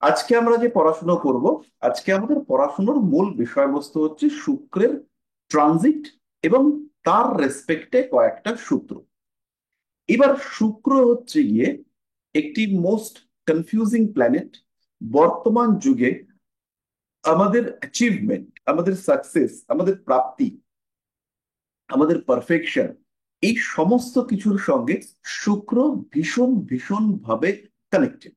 আজকে আমরা যে পড়াশোনা করব, আজকে আমাদের পড়াশোনার মূল বিষয়বস্তু হচ্ছে শুক্রের ট্রানজিট এবং তার রেসপেক্টে কয়েকটা সূত্র। এবার শুক্র হচ্ছে গিয়ে একটি মোস্ট কনফিউজিং প্ল্যানেট। বর্তমান যুগে আমাদের অ্যাচিভমেন্ট, আমাদের সাকসেস, আমাদের প্রাপ্তি, আমাদের পারফেকশন, এই সমস্ত কিছুর সঙ্গে শুক্র ভীষণ ভীষণ ভাবে কানেক্টেড।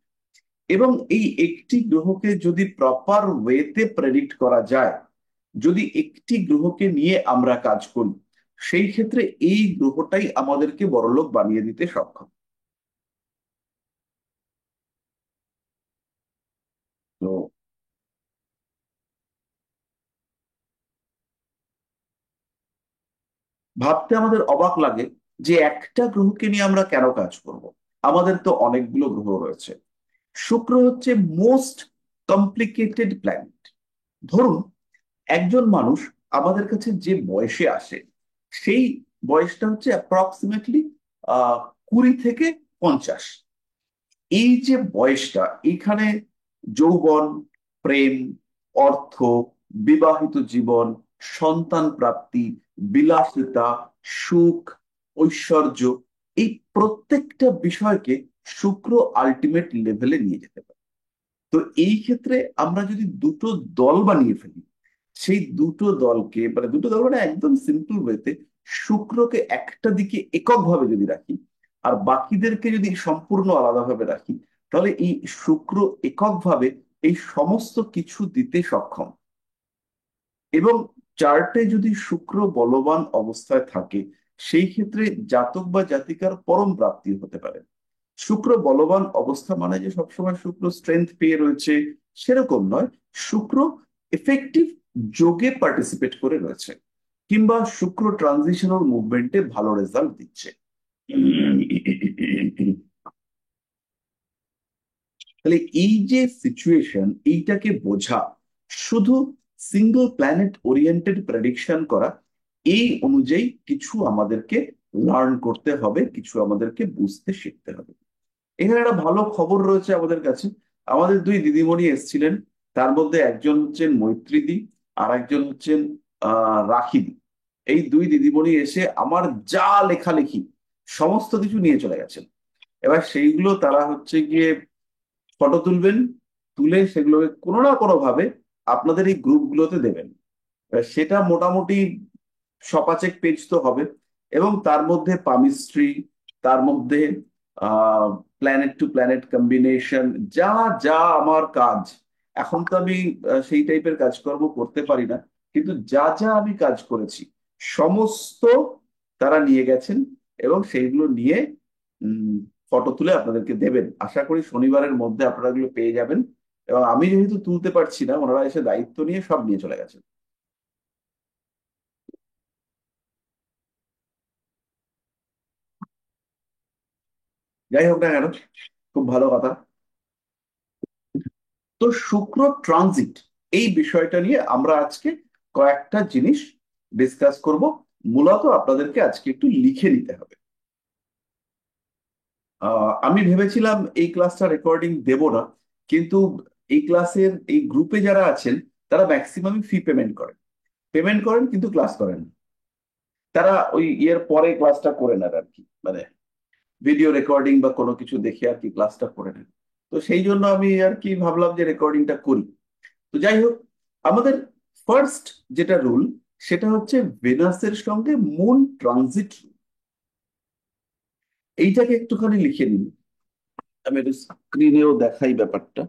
এবং এই একটি গ্রহকে যদি প্রপার ওয়েতে প্রেডিক্ট করা যায়, যদি একটি গ্রহকে নিয়ে আমরা কাজ করি, সেই ক্ষেত্রে এই গ্রহটাই আমাদেরকে বড়লোক বানিয়ে দিতে সক্ষম। তো ভাবতে আমাদের অবাক লাগে যে একটা গ্রহকে নিয়ে আমরা কেন কাজ করব। আমাদের তো অনেকগুলো গ্রহ রয়েছে। শুক্র হচ্ছে মোস্ট কমপ্লিকেটেড প্ল্যানেট। ধরুন, একজন মানুষ আমাদের কাছে যে বয়সে আসে, সেই বয়সটা হচ্ছে অ্যাপ্রক্সিমেটলি 20 থেকে 50। এই যে বয়সটা, এখানে যৌবন, প্রেম, অর্থ, বিবাহিত জীবন, সন্তান প্রাপ্তি, বিলাসিতা, সুখ, ঐশ্বর্য, এই প্রত্যেকটা বিষয়কে শুক্র আলটিমেট লেভেলে নিয়ে যেতে পারে। তো এই ক্ষেত্রে আমরা যদি দুটো দল বানিয়ে ফেলি, সেই দুটো দলকে, মানে দুটো দল মানে একদম সিম্পল ওয়েতে, শুক্রকে একটা দিকে এককভাবে যদি রাখি আর বাকিদেরকে যদি সম্পূর্ণ আলাদাভাবে রাখি, তাহলে এই শুক্র এককভাবে এই সমস্ত কিছু দিতে সক্ষম। এবং চার্টে যদি শুক্র বলবান অবস্থায় থাকে, সেই ক্ষেত্রে জাতক বা জাতিকার পরম প্রাপ্তি হতে পারে। শুক্র বলবান অবস্থা মানে যে সবসময় শুক্র স্ট্রেংথ পেয়ে রয়েছে, সেরকম নয়। শুক্র এফেক্টিভ যোগে পার্টিসিপেট করে রয়েছে, কিংবা শুক্র ট্রানজিশনাল মুভমেন্টে ভালো রেজাল্ট দিচ্ছে। তাহলে এই যে সিচুয়েশন, এইটাকে বোঝা, শুধু সিঙ্গল প্ল্যানেট ওরিয়েন্টেড প্রেডিকশন করা, এই অনুযায়ী কিছু আমাদেরকে লার্ন করতে হবে, কিছু আমাদেরকে বুঝতে শিখতে হবে। এখানে একটা ভালো খবর রয়েছে আমাদের কাছে। আমাদের দুই দিদিমণি এসেছিলেন। তার মধ্যে একজন হচ্ছেন মৈত্রীদি, আর একজন হচ্ছেন রাখিদি। এই দুই দিদিমণি এসে আমার যা লেখালেখি সমস্ত কিছু নিয়ে চলে গেছেন। এবার সেইগুলো তারা হচ্ছে গিয়ে ফটো তুলবেন, তুলে সেগুলোকে কোনো না কোনো ভাবে আপনাদের এই গ্রুপগুলোতে দেবেন। এবার সেটা মোটামুটি সপাচেক পেজ তো হবে, এবং তার মধ্যে পামিস্ট্রি, তার মধ্যে প্ল্যানেট টু প্ল্যানেট কম্বিনেশন, যা যা আমার কাজ। এখন তো আমি সেই টাইপের কাজকর্ম করতে পারি না, কিন্তু যা যা আমি কাজ করেছি সমস্ত তারা নিয়ে গেছেন, এবং সেইগুলো নিয়ে ফটো তুলে আপনাদেরকে দেবেন। আশা করি শনিবারের মধ্যে আপনারা এগুলো পেয়ে যাবেন। এবং আমি যেহেতু তুলতে পারছি না, ওনারা এসে দায়িত্ব নিয়ে সব নিয়ে চলে গেছেন। যাই হোক না কেন, খুব ভালো কথা। তো শুক্র ট্রানজিট, এই বিষয়টা নিয়ে আমরা আজকে কয়েকটা জিনিস ডিসকাস করব। মূলত আপনাদেরকে আজকে একটু লিখে নিতে হবে। আমি ভেবেছিলাম এই ক্লাসটা রেকর্ডিং দেব না, কিন্তু এই ক্লাসের এই গ্রুপে যারা আছেন, তারা ম্যাক্সিমাম ফি পেমেন্ট করেন। পেমেন্ট করেন কিন্তু ক্লাস করেন না। তারা ওই ইয়ের পরে ক্লাসটা করে নেন আর কি, মানে ভিডিও রেকর্ডিং বা কোনো কিছু দেখে আর কি ক্লাসটা করে নেন। তো সেই জন্য আমি আর কি ভাবলাম যে রেকর্ডিংটা করি। তো যাই হোক, আমাদের ফার্স্ট যেটা রুল, সেটা হচ্ছে ভেনাসের সঙ্গে মুন ট্রানজিট। এইটাকে একটুখানি লিখে নিন। আমি একটু স্ক্রিনেও দেখাই ব্যাপারটা।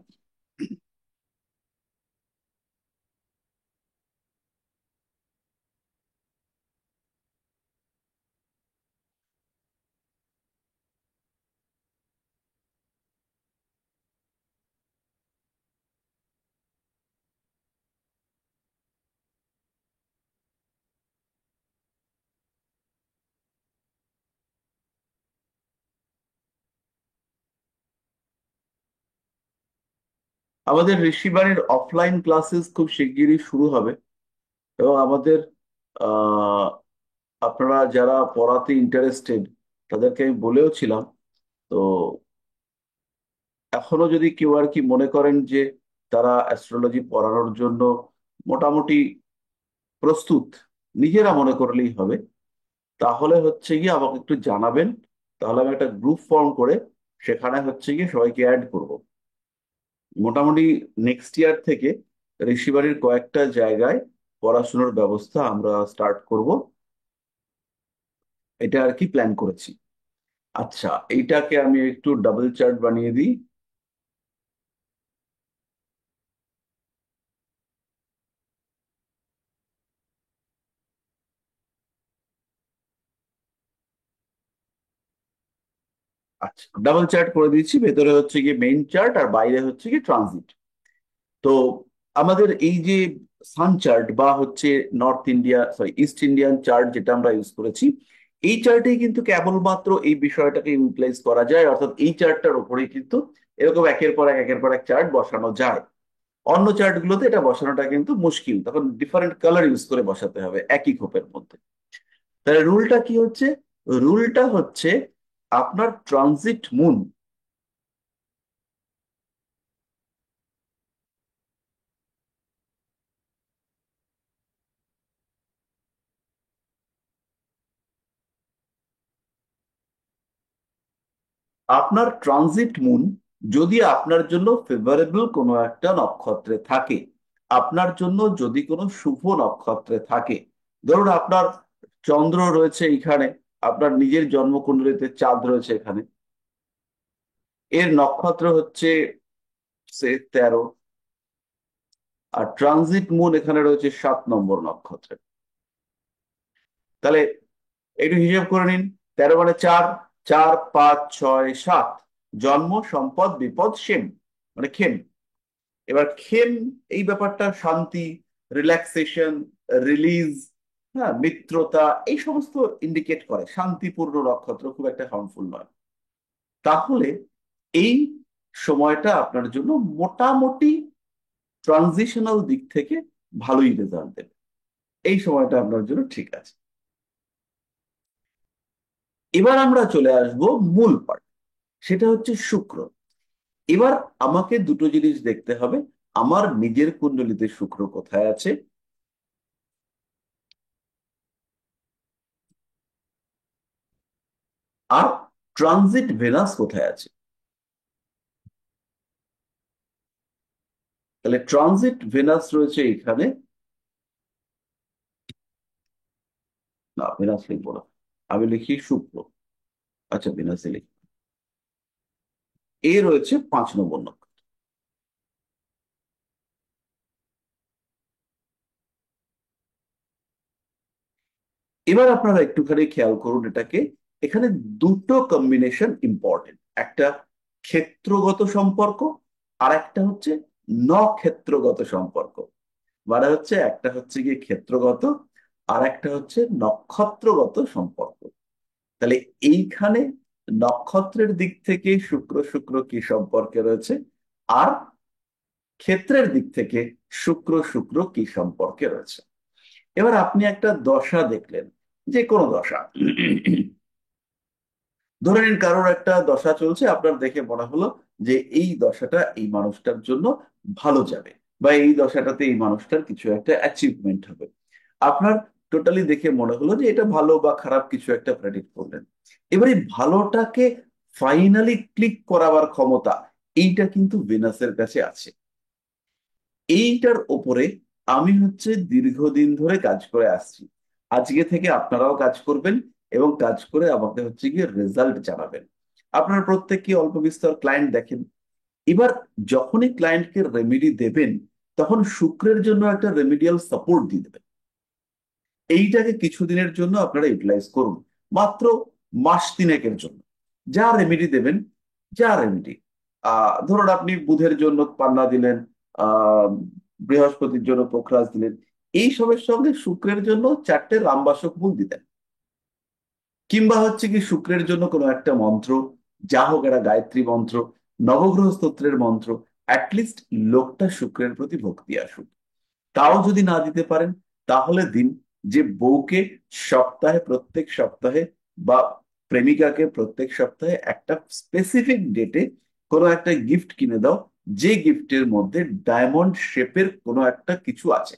আমাদের ঋষিবাণীর অফলাইন ক্লাসেস খুব শিগগিরই শুরু হবে। এবং আমাদের আহ আপনারা যারা পড়াতে ইন্টারেস্টেড, তাদেরকে আমি বলেও ছিলাম। তো এখনো যদি কেউ আর কি মনে করেন যে তারা অ্যাস্ট্রোলজি পড়ানোর জন্য মোটামুটি প্রস্তুত, নিজেরা মনে করলেই হবে, তাহলে হচ্ছে গিয়ে আমাকে একটু জানাবেন। তাহলে আমি একটা গ্রুপ ফর্ম করে সেখানে হচ্ছে গিয়ে সবাইকে অ্যাড করব। মোটামুটি নেক্সট ইয়ার থেকে ঋষিবাড়ির কয়েকটা জায়গায় পড়াশোনার ব্যবস্থা আমরা স্টার্ট করব, এটা আর কি প্ল্যান করেছি। আচ্ছা, এইটাকে আমি একটু ডাবল চার্ট বানিয়ে দিই। আচ্ছা, ডাবল চার্ট করে দিচ্ছি, ভেতরে হচ্ছে গিয়ে মেইন চার্ট আর বাইরে হচ্ছে গিয়ে ট্রানজিট। তো আমাদের এই যে সান চার্ট বা হচ্ছে north India, sorry east Indian chart যেটা আমরা ইউজ করেছি, এই চার্টেই কিন্তু কেবলমাত্র এই বিষয়টাকে ইউটিলাইজ করা যায়, অর্থাৎ এই চার্টটার উপরেই কিন্তু এরকম একের পর এক চার্ট বসানো যায়। অন্য চার্ট গুলোতে এটা বসানোটা কিন্তু মুশকিল, তখন ডিফারেন্ট কালার ইউজ করে বসাতে হবে একই খোপের মধ্যে। তাহলে রুলটা কি হচ্ছে? রুলটা হচ্ছে আপনার ট্রানজিট মুন, আপনার ট্রানজিট মুন যদি আপনার জন্য ফেভারেবল কোনো একটা নক্ষত্রে থাকে, আপনার জন্য যদি কোনো শুভ নক্ষত্রে থাকে, ধরুন আপনার চন্দ্র রয়েছে এখানে, আপনার নিজের জন্মকুণ্ডলীতে চাঁদ রয়েছে এখানে, এর নক্ষত্র হচ্ছে সে 13, আর ট্রানজিট মুন এখানে রয়েছে 7 নম্বর নক্ষত্রে। তাহলে একটু হিসেব করে নিন, 13 মানে 4, 4 5 6 7, জন্ম সম্পদ বিপদ সেম, মানে খেম। এবার খেম, এই ব্যাপারটা শান্তি, রিল্যাক্সেশন, রিলিজ, হ্যাঁ মিত্রতা, এই সমস্ত ইন্ডিকেট করে, শান্তিপূর্ণ নক্ষত্র, খুব একটা হার্মফুল নয়। তাহলে এই সময়টা আপনার জন্য মোটামুটি ট্রানজিশনাল দিক থেকে ভালোই রেজাল্ট দেবে, এই সময়টা আপনার জন্য ঠিক আছে। এবার আমরা চলে আসব মূল পার্ট, সেটা হচ্ছে শুক্র। এবার আমাকে দুটো জিনিস দেখতে হবে, আমার নিজের কুণ্ডলিতে শুক্র কোথায় আছে, আর ট্রানজিট ভেনাস কোথায় আছে। তাহলে ট্রানজিট ভেনাস রয়েছে এখানে, না ভেনাস লিখবো না, আমি লিখি শুক্র। আচ্ছা ভেনাসে লিখি, এ রয়েছে 5 নম্বর নক্ষত্র। এবার আপনারা একটুখানি খেয়াল করুন এটাকে, এখানে দুটো কম্বিনেশন ইম্পর্টেন্ট, একটা ক্ষেত্রগত সম্পর্ক, আর একটা হচ্ছে নক্ষত্রগত সম্পর্ক। মানে হচ্ছে একটা হচ্ছে গিয়ে ক্ষেত্রগত, আর একটা হচ্ছে নক্ষত্রগত সম্পর্ক। তাহলে এইখানে নক্ষত্রের দিক থেকে শুক্র শুক্র কি সম্পর্কে রয়েছে, আর ক্ষেত্রের দিক থেকে শুক্র শুক্র কি সম্পর্কে রয়েছে। এবার আপনি একটা দশা দেখলেন, যে কোনো দশা, ধরে নিন কারোর একটা দশা চলছে, আপনার দেখে মনে হলো যে এই দশাটা এই মানুষটার জন্য ভালো যাবে, বা এই দশাটাতে এই মানুষটার কিছু একটা অ্যাচিভমেন্ট হবে। আপনার টোটালি দেখে মনে হলো যে এটা ভালো বা খারাপ কিছু একটা প্রেডিক্ট করলেন। এবারে ভালোটাকে ফাইনালি ক্লিক করাবার ক্ষমতা, এইটা কিন্তু ভেনাসের কাছে আছে। এইটার ওপরে আমি হচ্ছে দীর্ঘদিন ধরে কাজ করে আসছি, আজকে থেকে আপনারাও কাজ করবেন, এবং কাজ করে আমাকে হচ্ছে গিয়ে রেজাল্ট জানাবেন। আপনারা প্রত্যেককে অল্প বিস্তর ক্লায়েন্ট দেখেন, এবার যখনই ক্লায়েন্টকে রেমেডি দেবেন, তখন শুক্রের জন্য একটা রেমিডিয়াল সাপোর্ট দিয়ে দেবেন। এইটাকে কিছুদিনের জন্য আপনারা ইউটিলাইজ করুন, মাত্র মাস তিনেকের জন্য। যা রেমেডি দেবেন, যা রেমেডি, ধরুন আপনি বুধের জন্য পান্না দিলেন, আহ বৃহস্পতির জন্য পোখরাজ দিলেন, এই সবের সঙ্গে শুক্রের জন্য 4টে রামবাসক ফুল দিতেন। কিংবা হচ্ছে কি শুক্রের জন্য কোনো একটা মন্ত্র, যা হোক একটা গায়ত্রী মন্ত্র, নবগ্রহ স্তোত্রের মন্ত্র, অ্যাটলিস্ট লোকটা শুক্রের প্রতি ভক্তি আসুক। তাও যদি না দিতে পারেন, তাহলে দিন যে বউকে সপ্তাহে, প্রত্যেক সপ্তাহে, বা প্রেমিকাকে প্রত্যেক সপ্তাহে একটা স্পেসিফিক ডেটে কোনো একটা গিফট কিনে দাও, যে গিফটের মধ্যে ডায়মন্ড শেপের কোনো একটা কিছু আছে।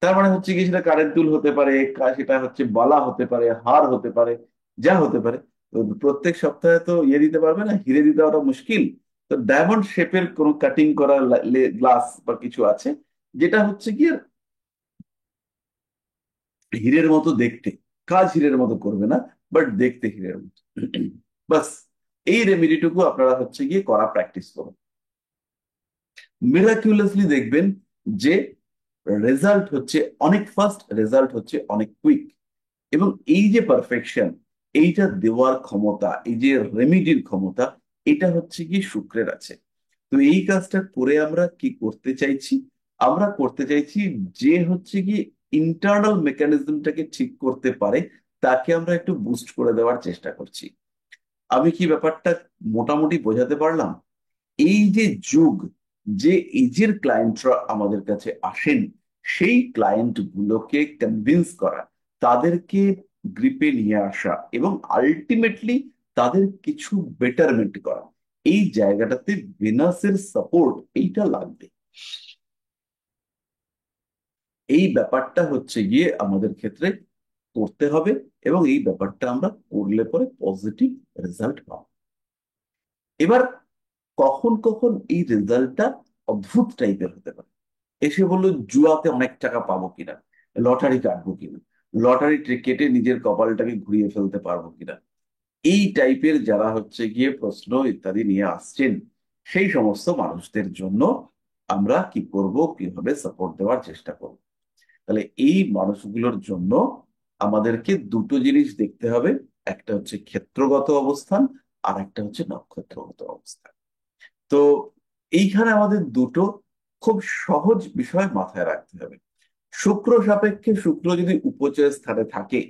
তার মানে হচ্ছে কি, সেটা কানের দুল হতে পারে, সেটা হচ্ছে বালা হতে পারে, হার হতে পারে, যা হতে পারে। তো প্রত্যেক সপ্তাহে তো ইয়ে দিতে পারবে না, হিরে দিতে ওটা মুশকিল। তো ডায়মন্ড শেপের কোনো কাটিং করা গ্লাস বা কিছু আছে, যেটা হচ্ছে কি হীরের মতো দেখতে। কাজ হীরের মতো করবে না, বাট দেখতে হীরের মতো। বাস, এই রেমেডিটুকু আপনারা হচ্ছে গিয়ে করা প্র্যাকটিস করুন। মিরাকিউলাসলি দেখবেন যে রেজাল্ট হচ্ছে অনেক ফাস্ট, রেজাল্ট হচ্ছে অনেক কুইক। এবং এই যে পারফেকশন, এইটা দেওয়ার ক্ষমতা, এই যে রেমিডির ক্ষমতা, এটা হচ্ছে কি শুক্রের আছে। তো এই কাজটা করে আমরা কি করতে চাইছি? আমরা করতে চাইছি যে হচ্ছে কি ইন্টারনাল মেকানিজমটাকে ঠিক করতে পারে, তাকে আমরা একটু বুস্ট করে দেওয়ার চেষ্টা করছি। আমি কি ব্যাপারটা মোটামুটি বোঝাতে পারলাম? এই যে যুগ, যে এজের ক্লায়েন্টরা আমাদের কাছে আসেন, সেই ক্লায়েন্ট গুলোকে কনভিন্স করা, তাদেরকে গ্রিপে নিয়ে আসা এবং আলটিমেটলি তাদের কিছু বেটারমেন্ট করা, এই জায়গাটাতে ভেনাসের সাপোর্ট এইটা লাগবে। এই ব্যাপারটা হচ্ছে গিয়ে আমাদের ক্ষেত্রে করতে হবে, এবং এই ব্যাপারটা আমরা করলে পরে পজিটিভ রেজাল্ট পাবো। এবার কখন কখন এই রেজাল্টটা অদ্ভুত টাইপের হতে পারে। এসে বললো জুয়াতে অনেক টাকা পাবো কিনা, লটারি কাটবো কিনা, লটারি কেটে নিজের কপালটাকে ঘুরিয়ে ফেলতে পারবো কিনা, এই টাইপের যারা হচ্ছে গিয়ে প্রশ্ন ইত্যাদি নিয়ে আসছেন, সেই সমস্ত মানুষদের জন্য আমরা কি করব, কিভাবে সাপোর্ট দেওয়ার চেষ্টা করব। তাহলে এই মানুষগুলোর জন্য আমাদেরকে দুটো জিনিস দেখতে হবে। একটা হচ্ছে ক্ষেত্রগত অবস্থান, আর একটা হচ্ছে নক্ষত্রগত অবস্থান। তো এইখানে আমাদের দুটো খুব সহজ বিষয় মাথায় রাখতে হবে। শুক্র সাপেক্ষে শুক্র যদি উপচয় স্থানে থাকে,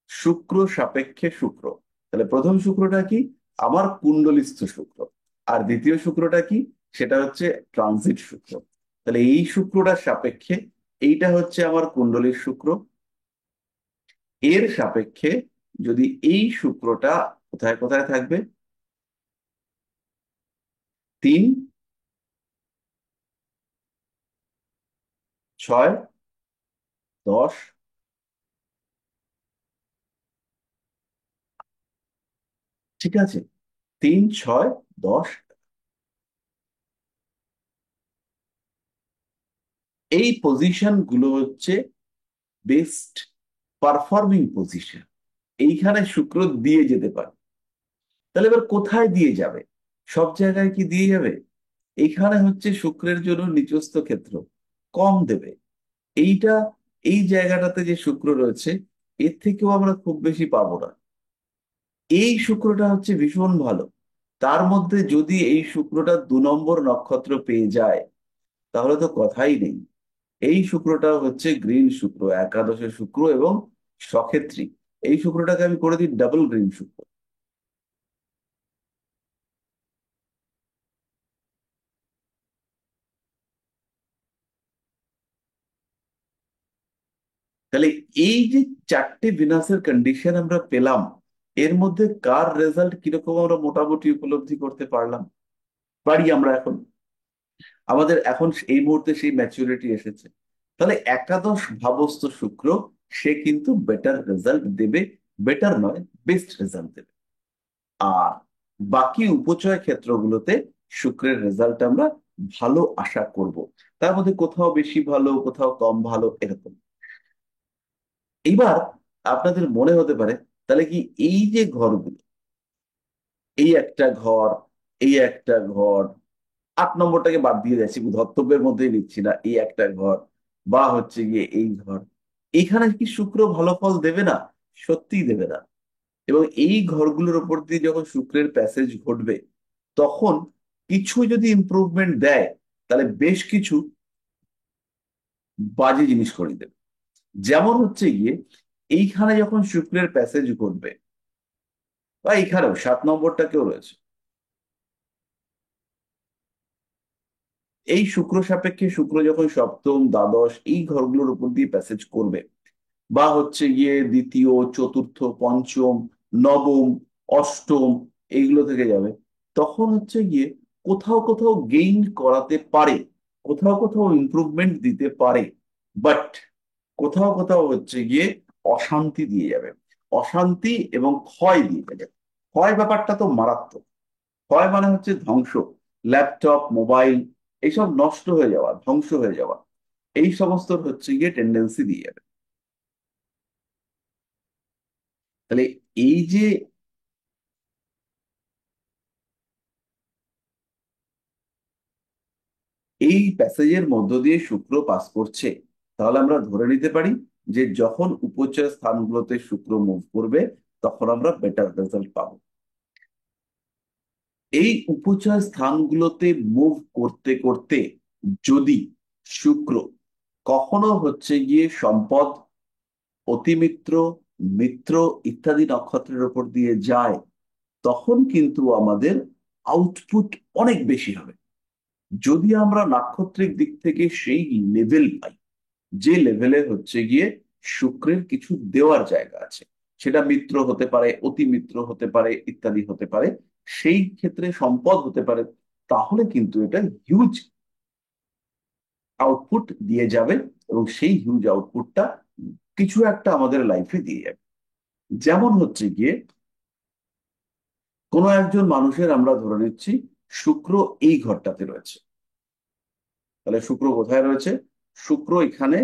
শুক্র সাপেক্ষে শুক্র, তাহলে প্রথম শুক্রটা কি? আমার কুণ্ডলিস্থ শুক্র। আর দ্বিতীয় শুক্রটা কি? সেটা হচ্ছে ট্রানজিট শুক্র। তাহলে এই শুক্রটার সাপেক্ষে এইটা হচ্ছে আমার কুণ্ডলীর শুক্র। এর সাপেক্ষে যদি এই শুক্রটা কোথায় কোথায় থাকবে, 3, 6, 10, ঠিক আছে, 3, 6, 10, এই পজিশন গুলো হচ্ছে বেস্ট পারফর্মিং পজিশন। এইখানে শুক্র দিয়ে যেতে পারে। তাহলে এবার কোথায় দিয়ে যাবে? সব জায়গায় কি দিয়ে যাবে? এইখানে হচ্ছে শুক্রের জন্য নিচস্থ ক্ষেত্র কম দেবে। এইটা, এই জায়গাটাতে যে শুক্র রয়েছে, এর থেকেও আমরা খুব বেশি পাবো না। এই শুক্রটা হচ্ছে ভীষণ ভালো। তার মধ্যে যদি এই শুক্রটা 2 নম্বর নক্ষত্র পেয়ে যায়, তাহলে তো কথাই নেই। এই শুক্রটা হচ্ছে গ্রিন শুক্র, একাদশে শুক্র এবং সক্ষেত্রী। এই শুক্রটাকে আমি করে দিই ডাবল গ্রিন শুক্র। তাহলে এই যে চারটে বিনাশের কন্ডিশন আমরা পেলাম, এর মধ্যে কার রেজাল্ট কিরকম আমরা মোটামুটি উপলব্ধি করতে পারলাম, পারি আমরা এখন। আমাদের এখন এই মুহূর্তে সেই ম্যাচুরিটি এসেছে। তাহলে একাদশ ভাবস্থ শুক্র, সে কিন্তু বেটার রেজাল্ট দেবে। বেটার নয়, বেস্ট রেজাল্ট দেবে। আর বাকি উপচয় ক্ষেত্রগুলোতে শুক্রের রেজাল্ট আমরা ভালো আশা করব। তার মধ্যে কোথাও বেশি ভালো, কোথাও কম ভালো, এরকম। এইবার আপনাদের মনে হতে পারে, তাহলে কি এই যে ঘরগুলো, এই একটা ঘর, এই একটা ঘর, 8 নম্বরটাকে বাদ দিয়ে যাচ্ছি, ধর্তব্যের মধ্যেই নিচ্ছি না, এই একটা ঘর, বা হচ্ছে গিয়ে এই ঘর, এখানে কি শুক্র ভালো ফল দেবে না? সত্যিই দেবে না। এবং এই ঘরগুলোর উপর দিয়ে যখন শুক্রের প্যাসেজ ঘটবে, তখন কিছু যদি ইমপ্রুভমেন্ট দেয়, তাহলে বেশ কিছু বাজে জিনিস করে দেবে। যেমন হচ্ছে গিয়ে এইখানে যখন শুক্রের প্যাসেজ ঘটবে, বা এখানেও 7 নম্বরটাকেও রয়েছে, এই শুক্র সাপেক্ষে শুক্র যখন সপ্তম, দ্বাদশ এই ঘরগুলোর উপর দিয়ে প্যাসেজ করবে, বা হচ্ছে গিয়ে দ্বিতীয়, চতুর্থ, পঞ্চম, নবম, অষ্টম, এইগুলো থেকে যাবে, তখন হচ্ছে গিয়ে কোথাও কোথাও গেইন করাতে পারে, কোথাও কোথাও ইমপ্রুভমেন্ট দিতে পারে, বাট কোথাও কোথাও হচ্ছে গিয়ে অশান্তি দিয়ে যাবে, অশান্তি এবং ক্ষয় দিয়ে যাবে। ক্ষয় ব্যাপারটা তো মারাত্মক। ক্ষয় মানে হচ্ছে ধ্বংস। ল্যাপটপ, মোবাইল, এইসব নষ্ট হয়ে যাওয়া, ধ্বংস হয়ে যাওয়া, এই সমস্ত হচ্ছে গিয়ে টেন্ডেন্সি দিয়ে যাবে। তাহলে এই যে এই প্যাসেজের মধ্য দিয়ে শুক্র পাস করছে, তাহলে আমরা ধরে নিতে পারি যে যখন উপচয় স্থানগুলোতে শুক্র মুভ করবে তখন আমরা বেটার রেজাল্ট পাবো। এই উপচয় স্থানগুলোতে মুভ করতে করতে যদি শুক্র কখনো হচ্ছে গিয়ে সম্পদ, অতিমিত্র, মিত্র ইত্যাদি নক্ষত্রের উপর দিয়ে যায়, তখন কিন্তু আমাদের আউটপুট অনেক বেশি হবে। যদি আমরা নাক্ষত্রিক দিক থেকে সেই লেভেল পাই, যে লেভেলে হচ্ছে গিয়ে শুক্রের কিছু দেওয়ার জায়গা আছে, সেটা মিত্র হতে পারে, অতিমিত্র হতে পারে, ইত্যাদি হতে পারে, সেই ক্ষেত্রে সম্পদ হতে পারে, তাহলে কিন্তু এটা হিউজ আউটপুট দিয়ে যাবে। এবং সেই হিউজ আউটপুটটা কিছু একটা আমাদের লাইফে দিয়ে যাবে। যেমন হচ্ছে গিয়ে কোনো একজন মানুষের আমরা ধরে নিচ্ছি শুক্র এই ঘরটাতে রয়েছে। তাহলে শুক্র কোথায় রয়েছে? শুক্র এখানে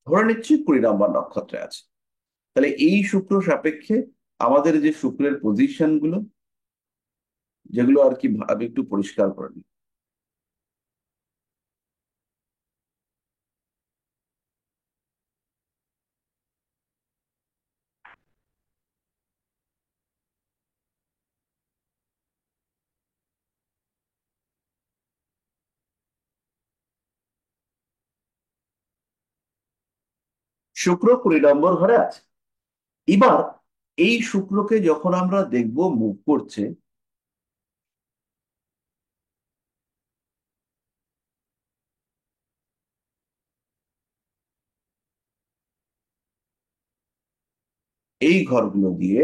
ধরে নিচ্ছি 20 নম্বর নক্ষত্রে আছে। তাহলে এই শুক্র সাপেক্ষে আমাদের যে শুক্রের পজিশন গুলো, যেগুলো আর কি ভাবে একটু পরিষ্কার করে নিই। শুক্র 20 নম্বর ঘরে আছে। এবার এই শুক্রকে যখন আমরা দেখব মুভ করছে, এই ঘরগুলো দিয়ে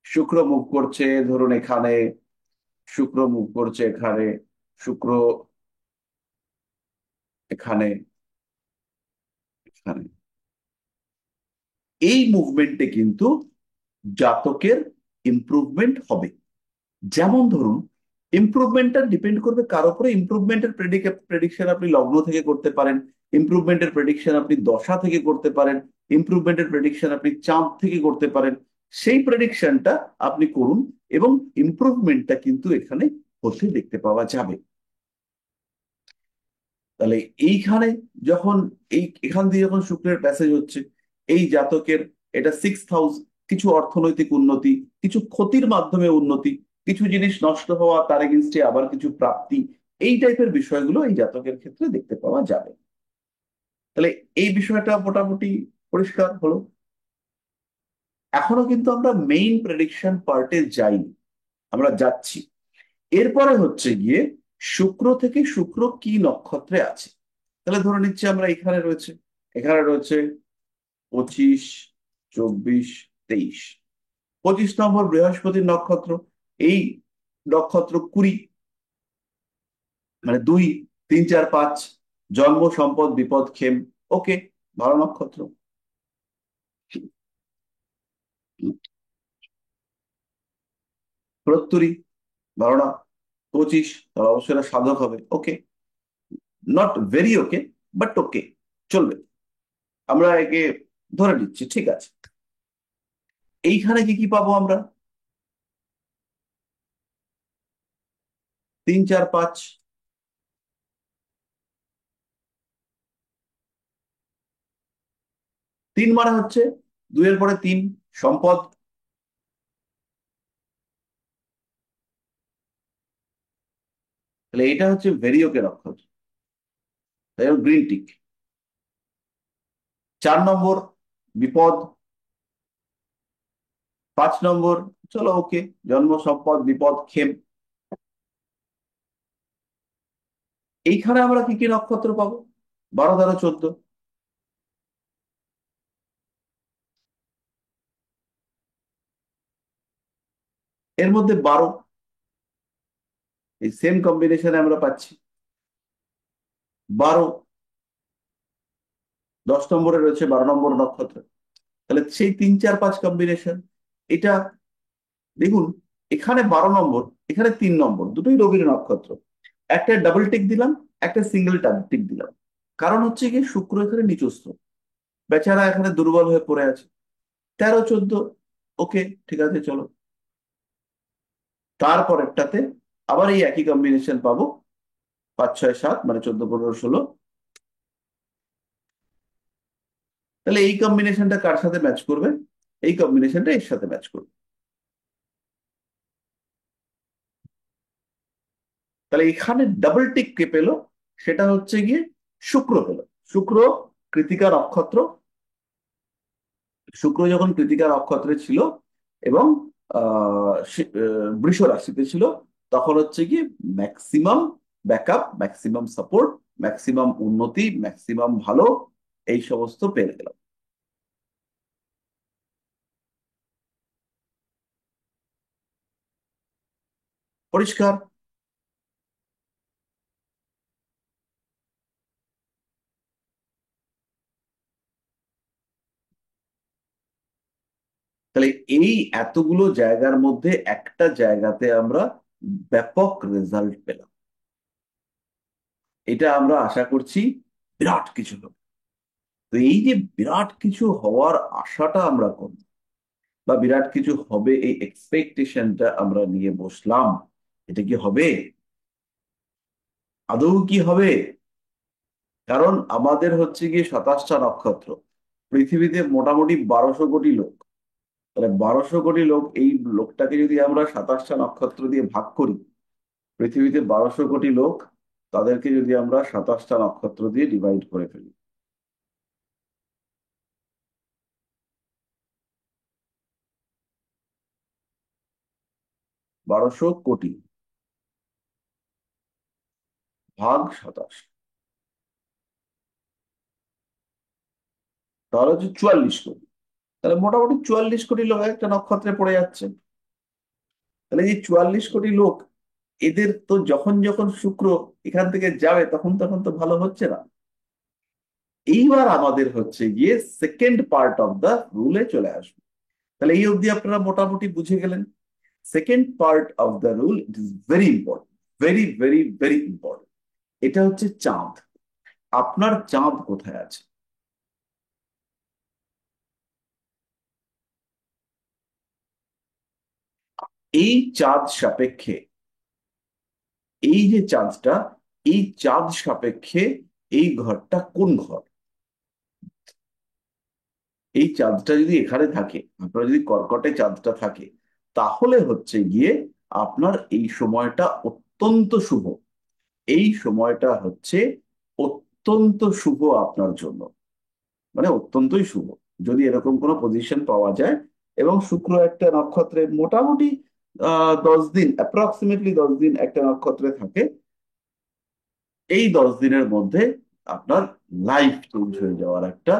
শুক্র মুভ করছে, ধরুন এখানে শুক্র মুভ করছে, এখানে শুক্র, এখানে, এখানে, এই মুভমেন্টে কিন্তু জাতকের ইমপ্রুভমেন্ট হবে। যেমন ধরুন, ইমপ্রুভমেন্টটা ডিপেন্ড করবে কার উপরে। ইমপ্রুভমেন্টের প্রেডিকশন আপনি লগ্ন থেকে করতে পারেন, ইমপ্রুভমেন্টের প্রেডিকশন আপনি দশা থেকে করতে পারেন, ইমপ্রুভমেন্টের প্রেডিকশন আপনি চাঁদ থেকে করতে পারেন। সেই প্রেডিকশনটা আপনি করুন এবং ইমপ্রুভমেন্টটা কিন্তু এখানে হতে দেখতে পাওয়া যাবে। তাহলে এইখানে যখন এখান দিয়ে যখন শুক্রের প্যাসেজ হচ্ছে, এই জাতকের এটা 6th হাউস, কিছু অর্থনৈতিক উন্নতি, কিছু ক্ষতির মাধ্যমে উন্নতি, কিছু জিনিস নষ্ট হওয়া, তার এগেনস্টে আবার কিছু প্রাপ্তি, এই টাইপের বিষয়গুলো এই জাতকের ক্ষেত্রে দেখতে পাওয়া যাবে। তাহলে এই বিষয়টা মোটামুটি পরিষ্কার হলো। এখনো কিন্তু আমরা মেইন প্রেডিকশন পার্টে যাইনি, আমরা যাচ্ছি। এরপরে হচ্ছে গিয়ে শুক্র থেকে শুক্র কি নক্ষত্রে আছে। তাহলে ধরে নিচ্ছি আমরা এখানে রয়েছে, এখানে রয়েছে 25, 24, 23। 25 নম্বর বৃহস্পতির নক্ষত্র। এই নক্ষত্র 20, মানে 2, 3, 4, 5, জন্ম, সম্পদ, বিপদ, ক্ষেম। ওকে, ভালো নক্ষত্র। প্রত্যুরি, ভালো না। 25, তাহলে অবশ্যই এটা সাধক হবে। Okay, not very okay, but okay, চলবে, আমরা একে ধরে নিচ্ছি, ঠিক আছে। এইখানে কি কি পাবো আমরা? 3, 4, 5। 3 মানে হচ্ছে 2 এর পরে 3, সম্পদ। তাহলে এটা হচ্ছে ভেরি ওকে নক্ষত্র, তাই গ্রিন টিক। 4 নম্বর বিপদ। 5 নম্বর, চলো ওকে, জন্ম, সম্পদ, বিপদ, ক্ষেম। এইখানে আমরা কি কি নক্ষত্র পাবো? 12, 13, 14। এর মধ্যে 12, এই সেম কম্বিনেশনে আমরা পাচ্ছি 12। 10 নম্বরে রয়েছে 12 নম্বর নক্ষত্র। তাহলে সেই 3, 4, 5 কম্বিনেশন এটা দেখুন। এখানে 12 নম্বর, এখানে 3 নম্বর, দুটোই রবির নক্ষত্র। একটা ডাবল টিক দিলাম, একটা সিঙ্গেল টিক দিলাম। কারণ হচ্ছে কি, শুক্র এখানে নিচস্থ, বেচারা এখানে দুর্বল হয়ে পড়ে আছে। 13, 14, ওকে, ঠিক আছে, চলো। তারপরেরটাতে আবার এই একই কম্বিনেশন পাবো, 5, 6, 7, মানে 14, 15, 16। তাহলে এই কম্বিনেশনটা কার সাথে ম্যাচ করবে? এই কম্বিনেশনটা এর সাথে ম্যাচ করবে। তাহলে এখানে ডাবল টিক কে পেলো? সেটা হচ্ছে গিয়ে শুক্র পেল। শুক্র কৃত্তিকা নক্ষত্র, শুক্র যখন কৃত্তিকা নক্ষত্রে ছিল এবং বৃষ রাশিতে ছিল, তখন হচ্ছে কি maximum backup, maximum support, maximum উন্নতি, ম্যাক্সিমাম ভালো, এই সমস্ত পেয়ে গেলাম। পরিষ্কার? তাহলে এই এতগুলো জায়গার মধ্যে একটা জায়গাতে আমরা ব্যাপক রেজাল্ট পেলাম। এটা আমরা আশা করছি বিরাট কিছু হবে। তো এই যে বিরাট কিছু হওয়ার আশাটা আমরা করব, বা বিরাট কিছু হবে এই এক্সপেকটেশনটা আমরা নিয়ে বসলাম, এটা কি হবে? আদৌ কি হবে? কারণ আমাদের হচ্ছে গিয়ে 27টা নক্ষত্র, পৃথিবীতে মোটামুটি 1200 কোটি লোক। তাহলে 1200 কোটি লোক, এই লোকটাকে যদি আমরা 27টা নক্ষত্র দিয়ে ভাগ করি, পৃথিবীতে 1200 কোটি লোক, তাদেরকে যদি আমরা 27টা নক্ষত্র দিয়ে ডিভাইড করে ফেলি, 1200 কোটি ভাগ 27, তাহলে হচ্ছে 44 কোটি। তাহলে মোটামুটি 44 কোটি লোক একটা নক্ষত্রে পড়ে যাচ্ছে। তাহলে এই 44 কোটি লোক, এদের তো যখন যখন শুক্র এখান থেকে যাবে, তখন তখন তো ভালো হচ্ছে না। এইবার আমাদের হচ্ছে গিয়ে সেকেন্ড পার্ট অফ দা রুলে চলে আসবে। তাহলে এই অবধি আপনারা মোটামুটি বুঝে গেলেন। Second part of the rule, it is very important, very very very important. এটা হচ্ছে চাঁদ। আপনার চাঁদ কোথায় আছে? এই চাঁদ সাপেক্ষে, এই যে চাঁদটা, এই চাঁদ সাপেক্ষে এই ঘরটা কোন ঘর? এই চাঁদটা যদি এখানে থাকে, আপনার যদি কর্কটে চাঁদটা থাকে, তাহলে হচ্ছে গিয়ে আপনার এই সময়টা অত্যন্ত শুভ। এই সময়টা হচ্ছে অত্যন্ত শুভ আপনার জন্য, মানে অত্যন্তই শুভ। যদি এরকম কোনো পজিশন পাওয়া যায় এবং শুক্র একটা নক্ষত্রে মোটামুটি 10 দিন, অ্যাপ্রক্সিমেটলি 10 দিন একটা নক্ষত্রে থাকে, এই 10 দিনের মধ্যে আপনার লাইফ চেঞ্জ হয়ে যাওয়ার একটা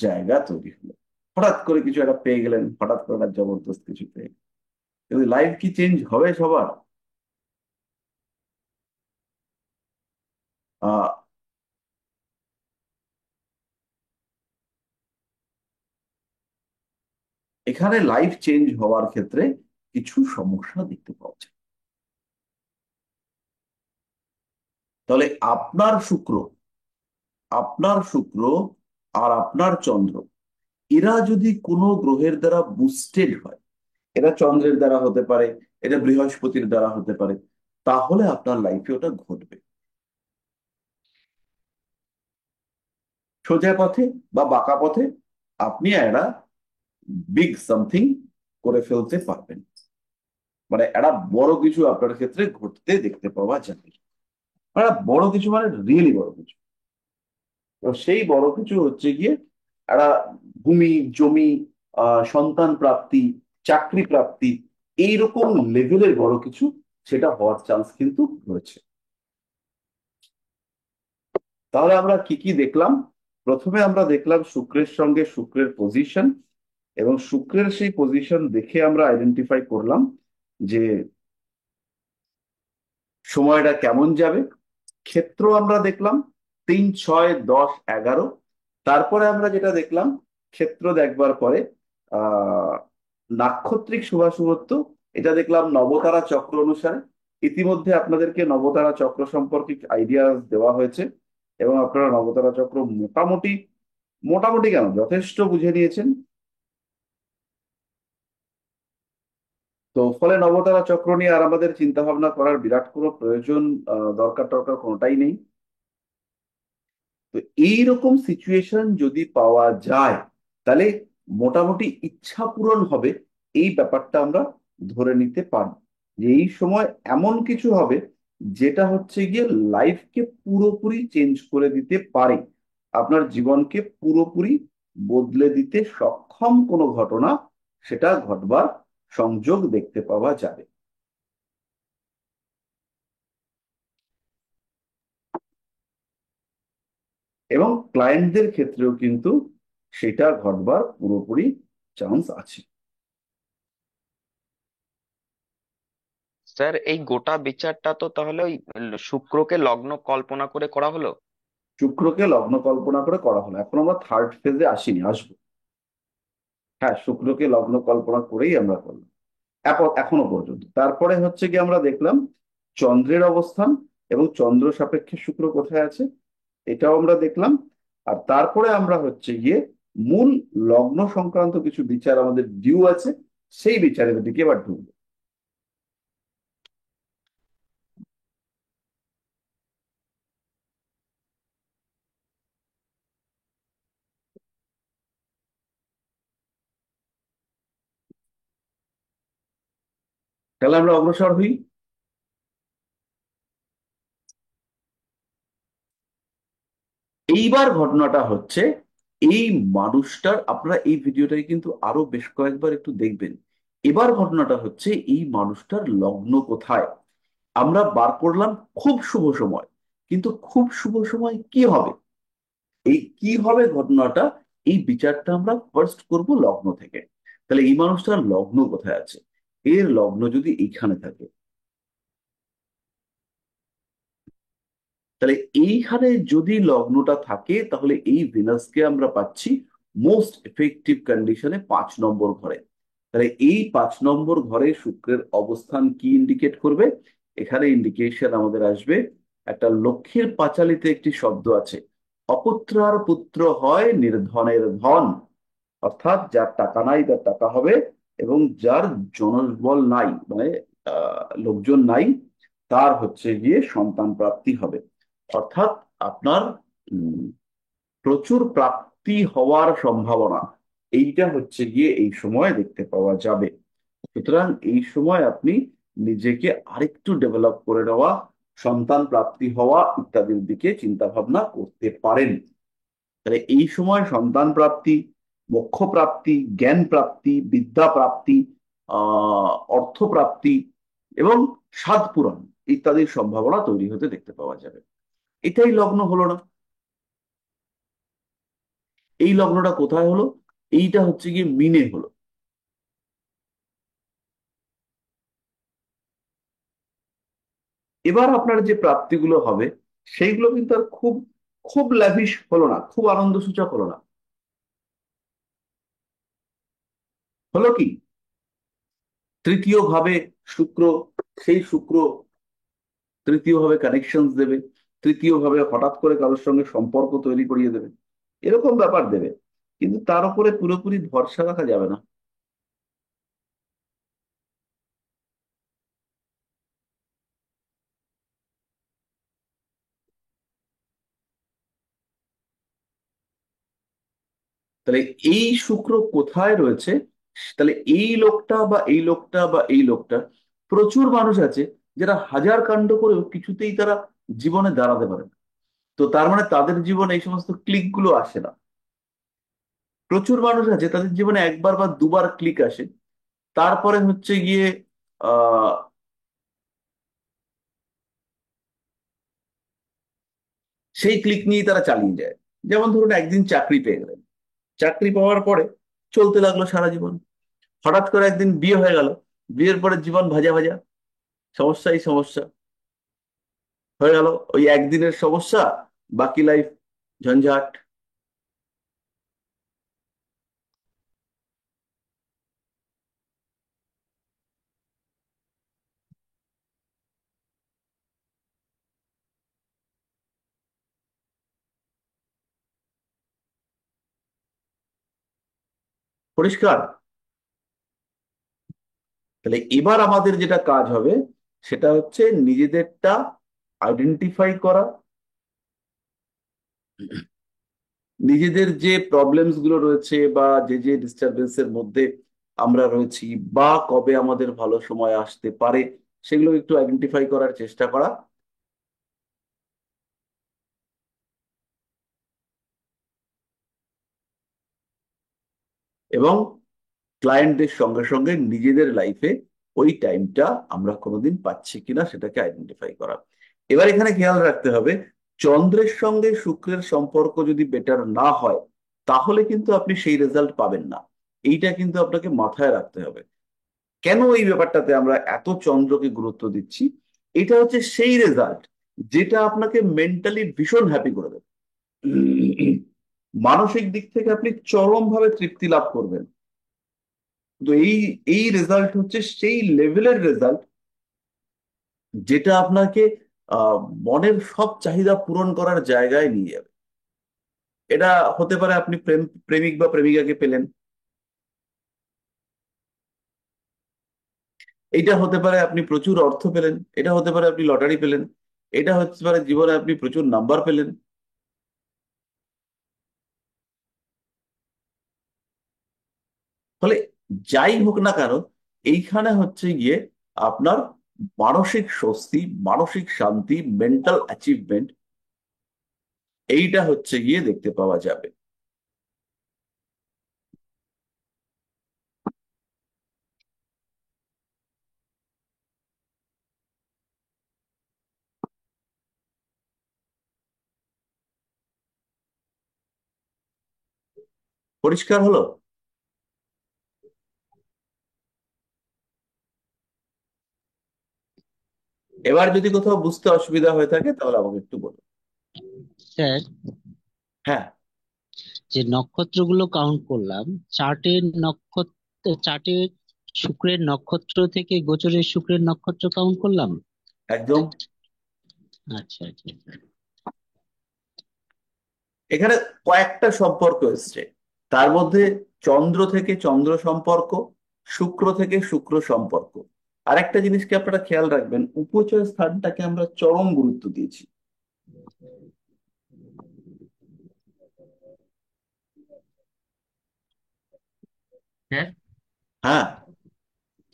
জায়গা তৈরি হলো। হঠাৎ করে কিছু একটা পেয়ে গেলেন, হঠাৎ করে একটা জবরদস্ত কিছু পেয়ে গেলেন। কিন্তু লাইফ কি চেঞ্জ হবে সবার? আহ এখানে লাইফ চেঞ্জ হওয়ার ক্ষেত্রে কিছু সমস্যা দেখতে পাওয়া যায়। তাহলে আপনার শুক্র আর আপনার চন্দ্র, এরা যদি কোনো গ্রহের দ্বারা বুস্টেড হয়, এটা চন্দ্রের দ্বারা হতে পারে, এটা বৃহস্পতির দ্বারা হতে পারে, তাহলে আপনার লাইফে ওটা ঘটবে। সোজা পথে বা বাঁকা পথে আপনি একটা বিগ সামথিং করে ফেলতে পারবেন, মানে একটা বড় কিছু আপনার ক্ষেত্রে ঘটতে দেখতে পাওয়া যাবে। মানে একটা বড় কিছু, মানে রিয়েলি বড় কিছু। তো সেই বড় কিছু হচ্ছে গিয়ে একটা ভূমি, জমি, সন্তান প্রাপ্তি, চাকরি প্রাপ্তি, এইরকম লেভেলের বড় কিছু, সেটা হওয়ার চান্স কিন্তু রয়েছে। তাহলে আমরা কি কি দেখলাম? প্রথমে আমরা দেখলাম শুক্রের সঙ্গে শুক্রের পজিশন, এবং শুক্রের সেই পজিশন দেখে আমরা আইডেন্টিফাই করলাম যে সময়টা কেমন যাবে। ক্ষেত্র আমরা দেখলাম 3, 6, 10, 11। তারপরে আমরা যেটা দেখলাম, ক্ষেত্র দেখবার পরে আহ নাক্ষত্রিক শুভাশুভত্ব, এটা দেখলাম নবতারা চক্র অনুসারে। ইতিমধ্যে আপনাদেরকে নবতারা চক্র সম্পর্কে আইডিয়া দেওয়া হয়েছে, এবং আপনারা নবতারা চক্র মোটামুটি, মোটামুটি কেন যথেষ্ট বুঝে নিয়েছেন। তো ফলে নবতারা চক্র নিয়ে আর আমাদের চিন্তা ভাবনা করার বিরাট কোনো প্রয়োজন, দরকার টরকার কোনোটাই নেই। তো এইরকম সিচুয়েশন যদি পাওয়া যায়, তাহলে মোটামুটি ইচ্ছা পূরণ হবে, এই ব্যাপারটা আমরা ধরে নিতে পারি। যে এই সময় এমন কিছু হবে যেটা হচ্ছে গিয়ে লাইফকে পুরোপুরি চেঞ্জ করে দিতে পারে, আপনার জীবনকে পুরোপুরি বদলে দিতে সক্ষম কোনো ঘটনা, সেটা ঘটবার সংযোগ দেখতে পাওয়া যাবে। এবং ক্লায়েন্টদের ক্ষেত্রেও কিন্তু সেটা ঘটবার পুরোপুরি চান্স আছে। স্যার, এই গোটা বিচারটা তো তাহলে ওই শুক্রকে লগ্ন কল্পনা করে করা হলো। শুক্রকে লগ্ন কল্পনা করে করা হলো, এখন আমরা থার্ড ফেজে আসিনি, আসবো। হ্যাঁ, শুক্রকে লগ্ন কল্পনা করেই আমরা করলাম এখনো পর্যন্ত। তারপরে হচ্ছে কি আমরা দেখলাম চন্দ্রের অবস্থান, এবং চন্দ্র সাপেক্ষে শুক্র কোথায় আছে, এটাও আমরা দেখলাম। আর তারপরে আমরা হচ্ছে গিয়ে মূল লগ্ন সংক্রান্ত কিছু বিচার আমাদের ডিউ আছে, সেই বিচারের দিকে এবার ঢুকবো। তাহলে আমরা অগ্রসর হই। এইবার ঘটনাটা হচ্ছে, এই মানুষটার, আপনারা এই ভিডিওটাকে কিন্তু আরো বেশ কয়েকবার একটু দেখবেন। এবার ঘটনাটা হচ্ছে এই মানুষটার লগ্ন কোথায়। আমরা বার করলাম খুব শুভ সময়, কিন্তু খুব শুভ সময় কি হবে, এই কি হবে ঘটনাটা, এই বিচারটা আমরা ফার্স্ট করব লগ্ন থেকে। তাহলে এই মানুষটার লগ্ন কোথায় আছে, এর লগ্ন যদি এইখানে থাকে, তাহলে এইখানে যদি লগ্নটা থাকে, তাহলে এই ভেনাসকে আমরা পাচ্ছি মোস্ট এফেক্টিভ কন্ডিশনে 5 নম্বর ঘরে। তাহলে এই 5 নম্বর ঘরে শুক্রের অবস্থান কি ইন্ডিকেট করবে, এখানে ইন্ডিকেশন আমাদের আসবে, একটা লক্ষ্মীর পাঁচালীতে একটি শব্দ আছে, অপুত্রার পুত্র হয় নির্ধনের ধন। অর্থাৎ যার টাকা নাই তার টাকা হবে, এবং যার জনবল নাই, মানে লোকজন নাই, তার হচ্ছে গিয়ে সন্তান প্রাপ্তি হবে। অর্থাৎ আপনার উম, প্রচুর প্রাপ্তি হওয়ার সম্ভাবনা, এইটা হচ্ছে গিয়ে এই সময় দেখতে পাওয়া যাবে। সুতরাং এই সময় আপনি নিজেকে আরেকটু ডেভেলপ করে নেওয়া, সন্তান প্রাপ্তি হওয়া ইত্যাদির দিকে চিন্তা ভাবনা করতে পারেন। তাহলে এই সময় সন্তান প্রাপ্তি, মোক্ষ প্রাপ্তি, জ্ঞান প্রাপ্তি, বিদ্যা প্রাপ্তি, অর্থ প্রাপ্তি এবং সাধ পূরণ ইত্যাদির সম্ভাবনা তৈরি হতে দেখতে পাওয়া যাবে। এটাই লগ্ন হলো না? এই লগ্নটা কোথায় হলো, এইটা হচ্ছে গিয়ে মিনে হলো। এবার আপনার যে প্রাপ্তিগুলো হবে, সেইগুলো কিন্তু আর খুব খুব ল্যাভিশ হলো না, খুব আনন্দ সূচক হলো না। হলো কি, তৃতীয় ভাবে শুক্র, সেই শুক্র তৃতীয় ভাবে কানেকশন দেবে, তৃতীয় ভাবে হঠাৎ করে কারোর সঙ্গে সম্পর্ক তৈরি করিয়ে দেবে, এরকম ব্যাপার দেবে। কিন্তু তার উপরে পুরোপুরি ভরসা রাখা যাবে না। তাহলে এই শুক্র কোথায় রয়েছে, তাহলে এই লোকটা বা এই লোকটা বা এই লোকটা, প্রচুর মানুষ আছে যারা হাজার কাণ্ড করেও কিছুতেই তারা জীবনে দাঁড়াতে পারে না। তো তার মানে তাদের জীবনে এই সমস্ত ক্লিক গুলো আসে না। প্রচুর মানুষ আছে তাদের জীবনে একবার বা দুবার ক্লিক আসে, তারপরে হচ্ছে গিয়ে আহ সেই ক্লিক নিয়ে তারা চালিয়ে যায়। যেমন ধরুন একদিন চাকরি পেয়ে গেলেন, চাকরি পাওয়ার পরে চলতে লাগলো সারা জীবন। হঠাৎ করে একদিন বিয়ে হয়ে গেল, বিয়ের পরে জীবন ভাজা ভাজা, সমস্যাই সমস্যা হয়ে গেল। ওই একদিনের সমস্যা, বাকি লাইফ ঝঞ্ঝাট। পরিষ্কার? তাহলে এবার আমাদের যেটা কাজ হবে সেটা হচ্ছে নিজেদেরটা আইডেন্টিফাই করা, নিজেদের যে প্রবলেমস গুলো রয়েছে বা যে যে ডিস্টারবেন্সের মধ্যে আমরা রয়েছি, বা কবে আমাদের ভালো সময় আসতে পারে, সেগুলো একটু আইডেন্টিফাই করার চেষ্টা করা। এবং ক্লায়েন্টদের সঙ্গে সঙ্গে নিজেদের লাইফে ওই টাইমটা আমরা কোনোদিন পাচ্ছি কিনা সেটাকে আইডেন্টিফাই করা। এবার এখানে খেয়াল রাখতে হবে, চন্দ্রের সঙ্গে শুক্রের সম্পর্ক যদি বেটার না হয়, তাহলে কিন্তু আপনি সেই রেজাল্ট পাবেন না। এইটা কিন্তু আপনাকে মাথায় রাখতে হবে। কেন এই ব্যাপারটাতে আমরা এত চন্দ্রকে গুরুত্ব দিচ্ছি? এটা হচ্ছে সেই রেজাল্ট যেটা আপনাকে মেন্টালি ভীষণ হ্যাপি করে দেবে। মানসিক দিক থেকে আপনি চরমভাবে তৃপ্তি লাভ করবেন। তো এই এই রেজাল্ট হচ্ছে সেই লেভেলের রেজাল্ট যেটা আপনাকে আহ মনের সব চাহিদা পূরণ করার জায়গায় নিয়ে যাবে। এটা হতে পারে আপনি প্রেমিক বা প্রেমিকাকে পেলেন, এটা হতে পারে আপনি প্রচুর অর্থ পেলেন, এটা হতে পারে আপনি লটারি পেলেন, এটা হতে পারে জীবনে আপনি প্রচুর নাম্বার পেলেন। ফলে যাই হোক না কেন, এইখানে হচ্ছে গিয়ে আপনার মানসিক স্বস্তি, মানসিক শান্তি, মেন্টাল অ্যাচিভমেন্ট, এইটা হচ্ছে গিয়ে দেখতে পাওয়া যাবে। পরিষ্কার হলো? এবার যদি কোথাও বুঝতে অসুবিধা হয়ে থাকে তাহলে আমাকে একটু বলুন। স্যার, হ্যাঁ, যে নক্ষত্রগুলো কাউন্ট করলাম, চার্টের চার্টে শুক্রের নক্ষত্র থেকে গোচরের শুক্রের নক্ষত্র কাউন্ট করলাম। একদম। আচ্ছা আচ্ছা। এখানে কয়েকটা সম্পর্ক এসছে, তার মধ্যে চন্দ্র থেকে চন্দ্র সম্পর্ক, শুক্র থেকে শুক্র সম্পর্ক। আর একটা জিনিসকে আপনারা খেয়াল রাখবেন, উপচয় স্থানটাকে আমরা চরম গুরুত্ব দিয়েছি। স্যার, হ্যাঁ,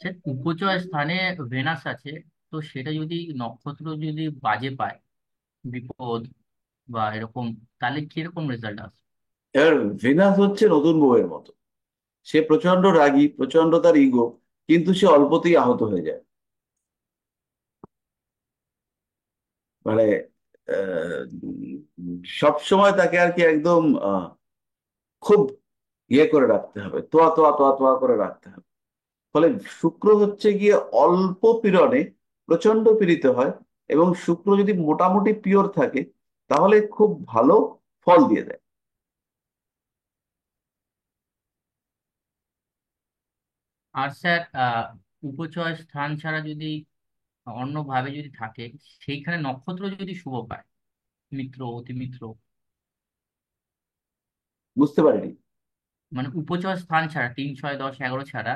স্যার উপচয় স্থানে ভেনাস আছে, তো সেটা যদি নক্ষত্র যদি বাজে পায়, বিপদ বা এরকম, তাহলে কিরকম রেজাল্ট আসে? এবার ভেনাস হচ্ছে নতুন বউয়ের মতো। সে প্রচন্ড রাগী, প্রচন্ড তার ইগো, কিন্তু সে অল্পতেই আহত হয়ে যায়। মানে সব সময় তাকে আর কি একদম খুব ইয়ে করে রাখতে হবে, তোয়া তোয়া তোয়া তোয়া করে রাখতে হবে। ফলে শুক্র হচ্ছে গিয়ে অল্প পীড়নে প্রচন্ড পীড়িত হয়। এবং শুক্র যদি মোটামুটি পিওর থাকে তাহলে খুব ভালো ফল দিয়ে দেয়। আর স্যার, উপচয় স্থান ছাড়া যদি অন্য ভাবে যদি থাকে, সেইখানে নক্ষত্র যদি শুভ পায়, মিত্র, অতি মিত্র, বুঝতে পারিনি। মানে উপচয় স্থান ছাড়া 3, 6, 10, 11 ছাড়া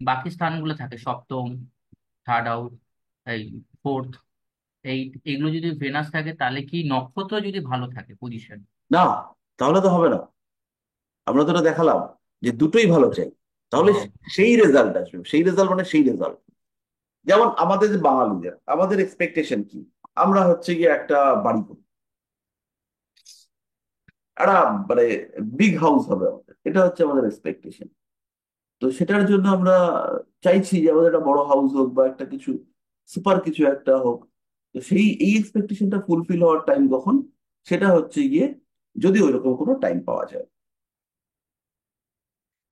বাকি স্থানগুলো থাকে, সপ্তম, থার্ড হাউস, এই ফোর্থ, এইট, এগুলো যদি ভেনাস থাকে, তাহলে কি নক্ষত্র যদি ভালো থাকে পজিশন? না, তাহলে তো হবে না। আমরা তো এটা দেখালাম যে দুটোই ভালো চাই, তাহলে ও, সেই রেজাল্ট আসবে। সেই রেজাল্ট মানে সেই রেজাল্ট। যেমন আমাদের যে বাঙালিদের, আমাদের এক্সপেকটেশন কি? আমরা হচ্ছে গিয়ে একটা বাড়ি করি, একটা মানে বিগ হাউস হবে আমাদের, এটা হচ্ছে আমাদের এক্সপেকটেশন। তো সেটার জন্য আমরা চাইছি যে আমাদের একটা বড় হাউস হোক বা একটা কিছু সুপার কিছু একটা হোক। তো সেই এই এক্সপেকটেশনটা ফুলফিল হওয়ার টাইম কখন? সেটা হচ্ছে গিয়ে যদি ওইরকম কোনো টাইম পাওয়া যায়।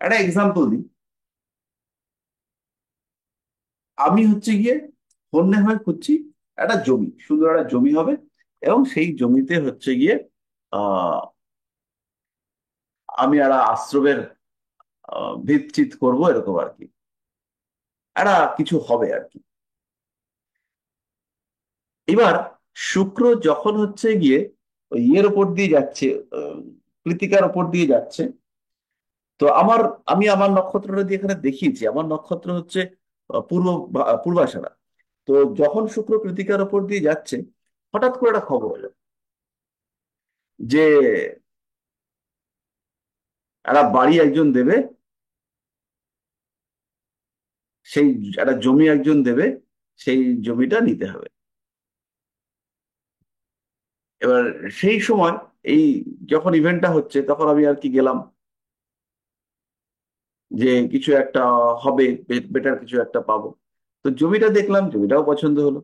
একটা এক্সাম্পল দিই। আমি হচ্ছে গিয়ে হন্যে হয়ে খুঁজছি একটা জমি, সুন্দর একটা জমি হবে, এবং সেই জমিতে হচ্ছে গিয়ে আহ আমি একটা আশ্রমের ভিত চিত করবো, এরকম আর কি, একটা কিছু হবে আর কি। এবার শুক্র যখন হচ্ছে গিয়ে ওই ইয়ের ওপর দিয়ে যাচ্ছে, আহ, কৃত্তিকার ওপর দিয়ে যাচ্ছে, তো আমি আমার নক্ষত্রটা দিয়ে এখানে দেখিয়েছি, আমার নক্ষত্র হচ্ছে পূর্বাষাঢ়া। তো যখন শুক্র কৃত্তিকার ওপর দিয়ে যাচ্ছে, হঠাৎ করে একটা খবর এলো যে একটা বাড়ি একজন দেবে, সেই একটা জমি একজন দেবে, সেই জমিটা নিতে হবে। এবার সেই সময় এই যখন ইভেন্টটা হচ্ছে, তখন আমি আর কি গেলাম যে কিছু একটা হবে, বেটার কিছু একটা পাবো। তো জমিটা দেখলাম, জমিটাও পছন্দ হলো।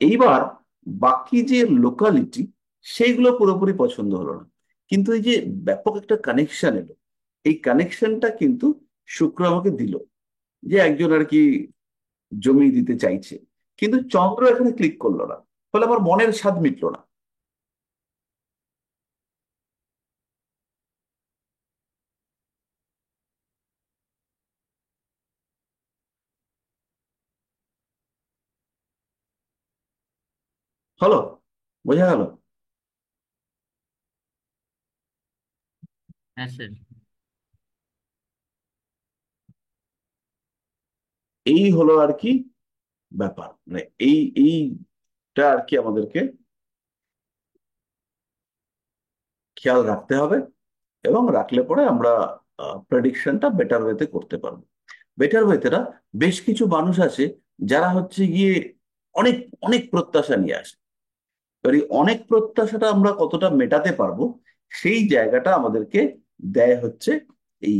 এইবার বাকি যে লোকালিটি, সেইগুলো পুরোপুরি পছন্দ হলো না। কিন্তু এই যে ব্যাপক একটা কানেকশন এলো, এই কানেকশনটা কিন্তু শুক্র আমাকে দিল, যে একজন আর কি জমি দিতে চাইছে। কিন্তু চন্দ্র এখানে ক্লিক করলো না, ফলে আমার মনের স্বাদ মিটলো না। হলো, বোঝা গেল? হ্যাঁ স্যার। এই হলো আর কি ব্যাপার, মানে এইটা আর কি আমাদেরকে খেয়াল রাখতে হবে, এবং রাখলে পরে আমরা প্রেডিকশনটা বেটার ওয়েতে করতে পারবো। বেটার ওয়েতে না, বেশ কিছু মানুষ আছে যারা হচ্ছে গিয়ে অনেক অনেক প্রত্যাশা নিয়ে আসে। এবার এই অনেক প্রত্যাশাটা আমরা কতটা মেটাতে পারবো, সেই জায়গাটা আমাদেরকে দেয় হচ্ছে এই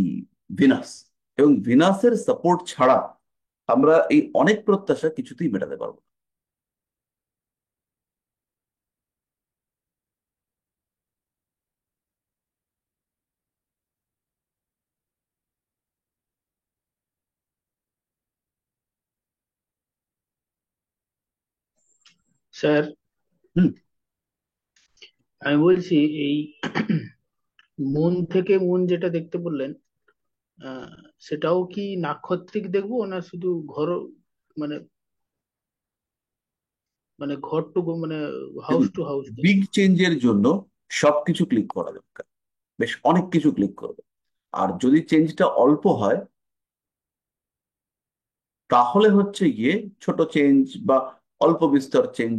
ভিনাস। এবং ভিনাসের সাপোর্ট ছাড়া আমরা এই অনেক প্রত্যাশা কিছুতেই মেটাতে পারবো না। স্যার, হুম। আমি বলছি এই মুন থেকে মুন যেটা দেখতে বললেন, আহ, সেটাও কি নাক্ষত্রিক দেখবো না শুধু ঘর, মানে মানে ঘর টু মানে হাউস দেখুন, টু হাউস বিগ দেখবো? চেঞ্জের জন্য সবকিছু ক্লিক করা দরকার, বেশ অনেক কিছু ক্লিক করবে। আর যদি চেঞ্জটা অল্প হয়, তাহলে হচ্ছে গিয়ে ছোট চেঞ্জ বা অল্প বিস্তর চেঞ্জ,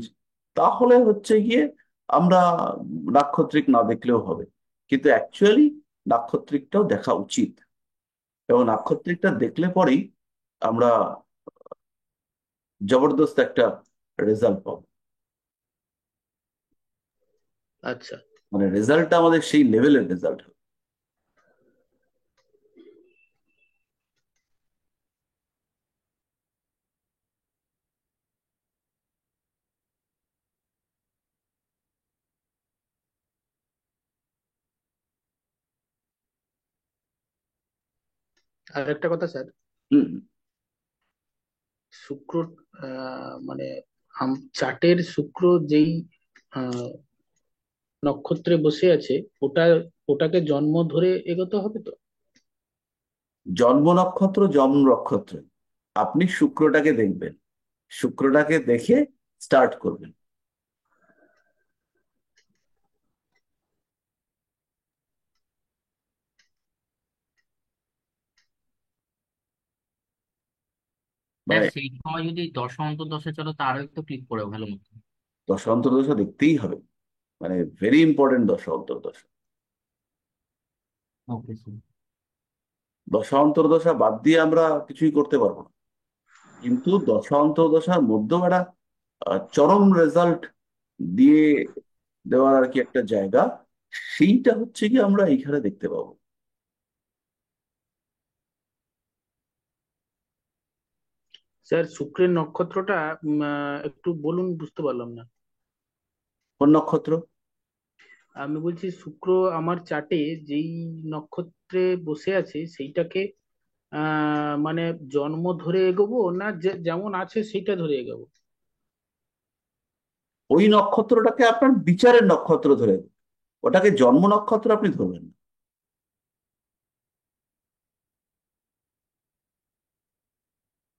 তাহলে হচ্ছে গিয়ে আমরা নাক্ষত্রিক না দেখলেও হবে। কিন্তু অ্যাকচুয়ালি নাক্ষত্রিকটাও দেখা উচিত, এবং নাক্ষত্রিকটা দেখলে পরেই আমরা জবরদস্ত একটা রেজাল্ট পাবো। আচ্ছা। মানে রেজাল্টটা আমাদের সেই লেভেলের রেজাল্ট হবে। আর একটা কথা স্যার, হুম। শুক্র মানে চার্টের শুক্র যেই আহ, নক্ষত্রে বসে আছে, ওটা ওটাকে জন্ম ধরে এগোতে হবে তো? জন্ম নক্ষত্র জন্ম নক্ষত্র, আপনি শুক্রটাকে দেখবেন, শুক্রটাকে দেখে স্টার্ট করবেন। স্যার মানে সেই সময় যদি দশা অন্তর্দশা চলো তারও একটু ক্লিক করে ভালো মতো। দশা অন্তর্দশা দেখতেই হবে, মানে ভেরি ইম্পর্টেন্ট দশা অন্তর্দশা। Okay sir. দশা অন্তর্দশা বাদ দিয়ে আমরা কিছুই করতে পারবো না। কিন্তু দশা অন্তর্দশার মধ্যেও একটা চরম রেজাল্ট দিয়ে দেওয়ার আর কি একটা জায়গা, সেইটা হচ্ছে কি আমরা এইখানে দেখতে পাবো। স্যার, শুক্রের নক্ষত্রটা একটু বলুন, বুঝতে পারলাম না। কোন নক্ষত্র? আমি বলছি শুক্র আমার চার্টে যেই নক্ষত্রে বসে আছে সেইটাকে মানে জন্ম ধরে এগোবো না যেমন আছে সেইটা ধরে এগোবো? ওই নক্ষত্রটাকে আপনার বিচারের নক্ষত্র ধরে, ওটাকে জন্ম নক্ষত্র আপনি ধরবেন না।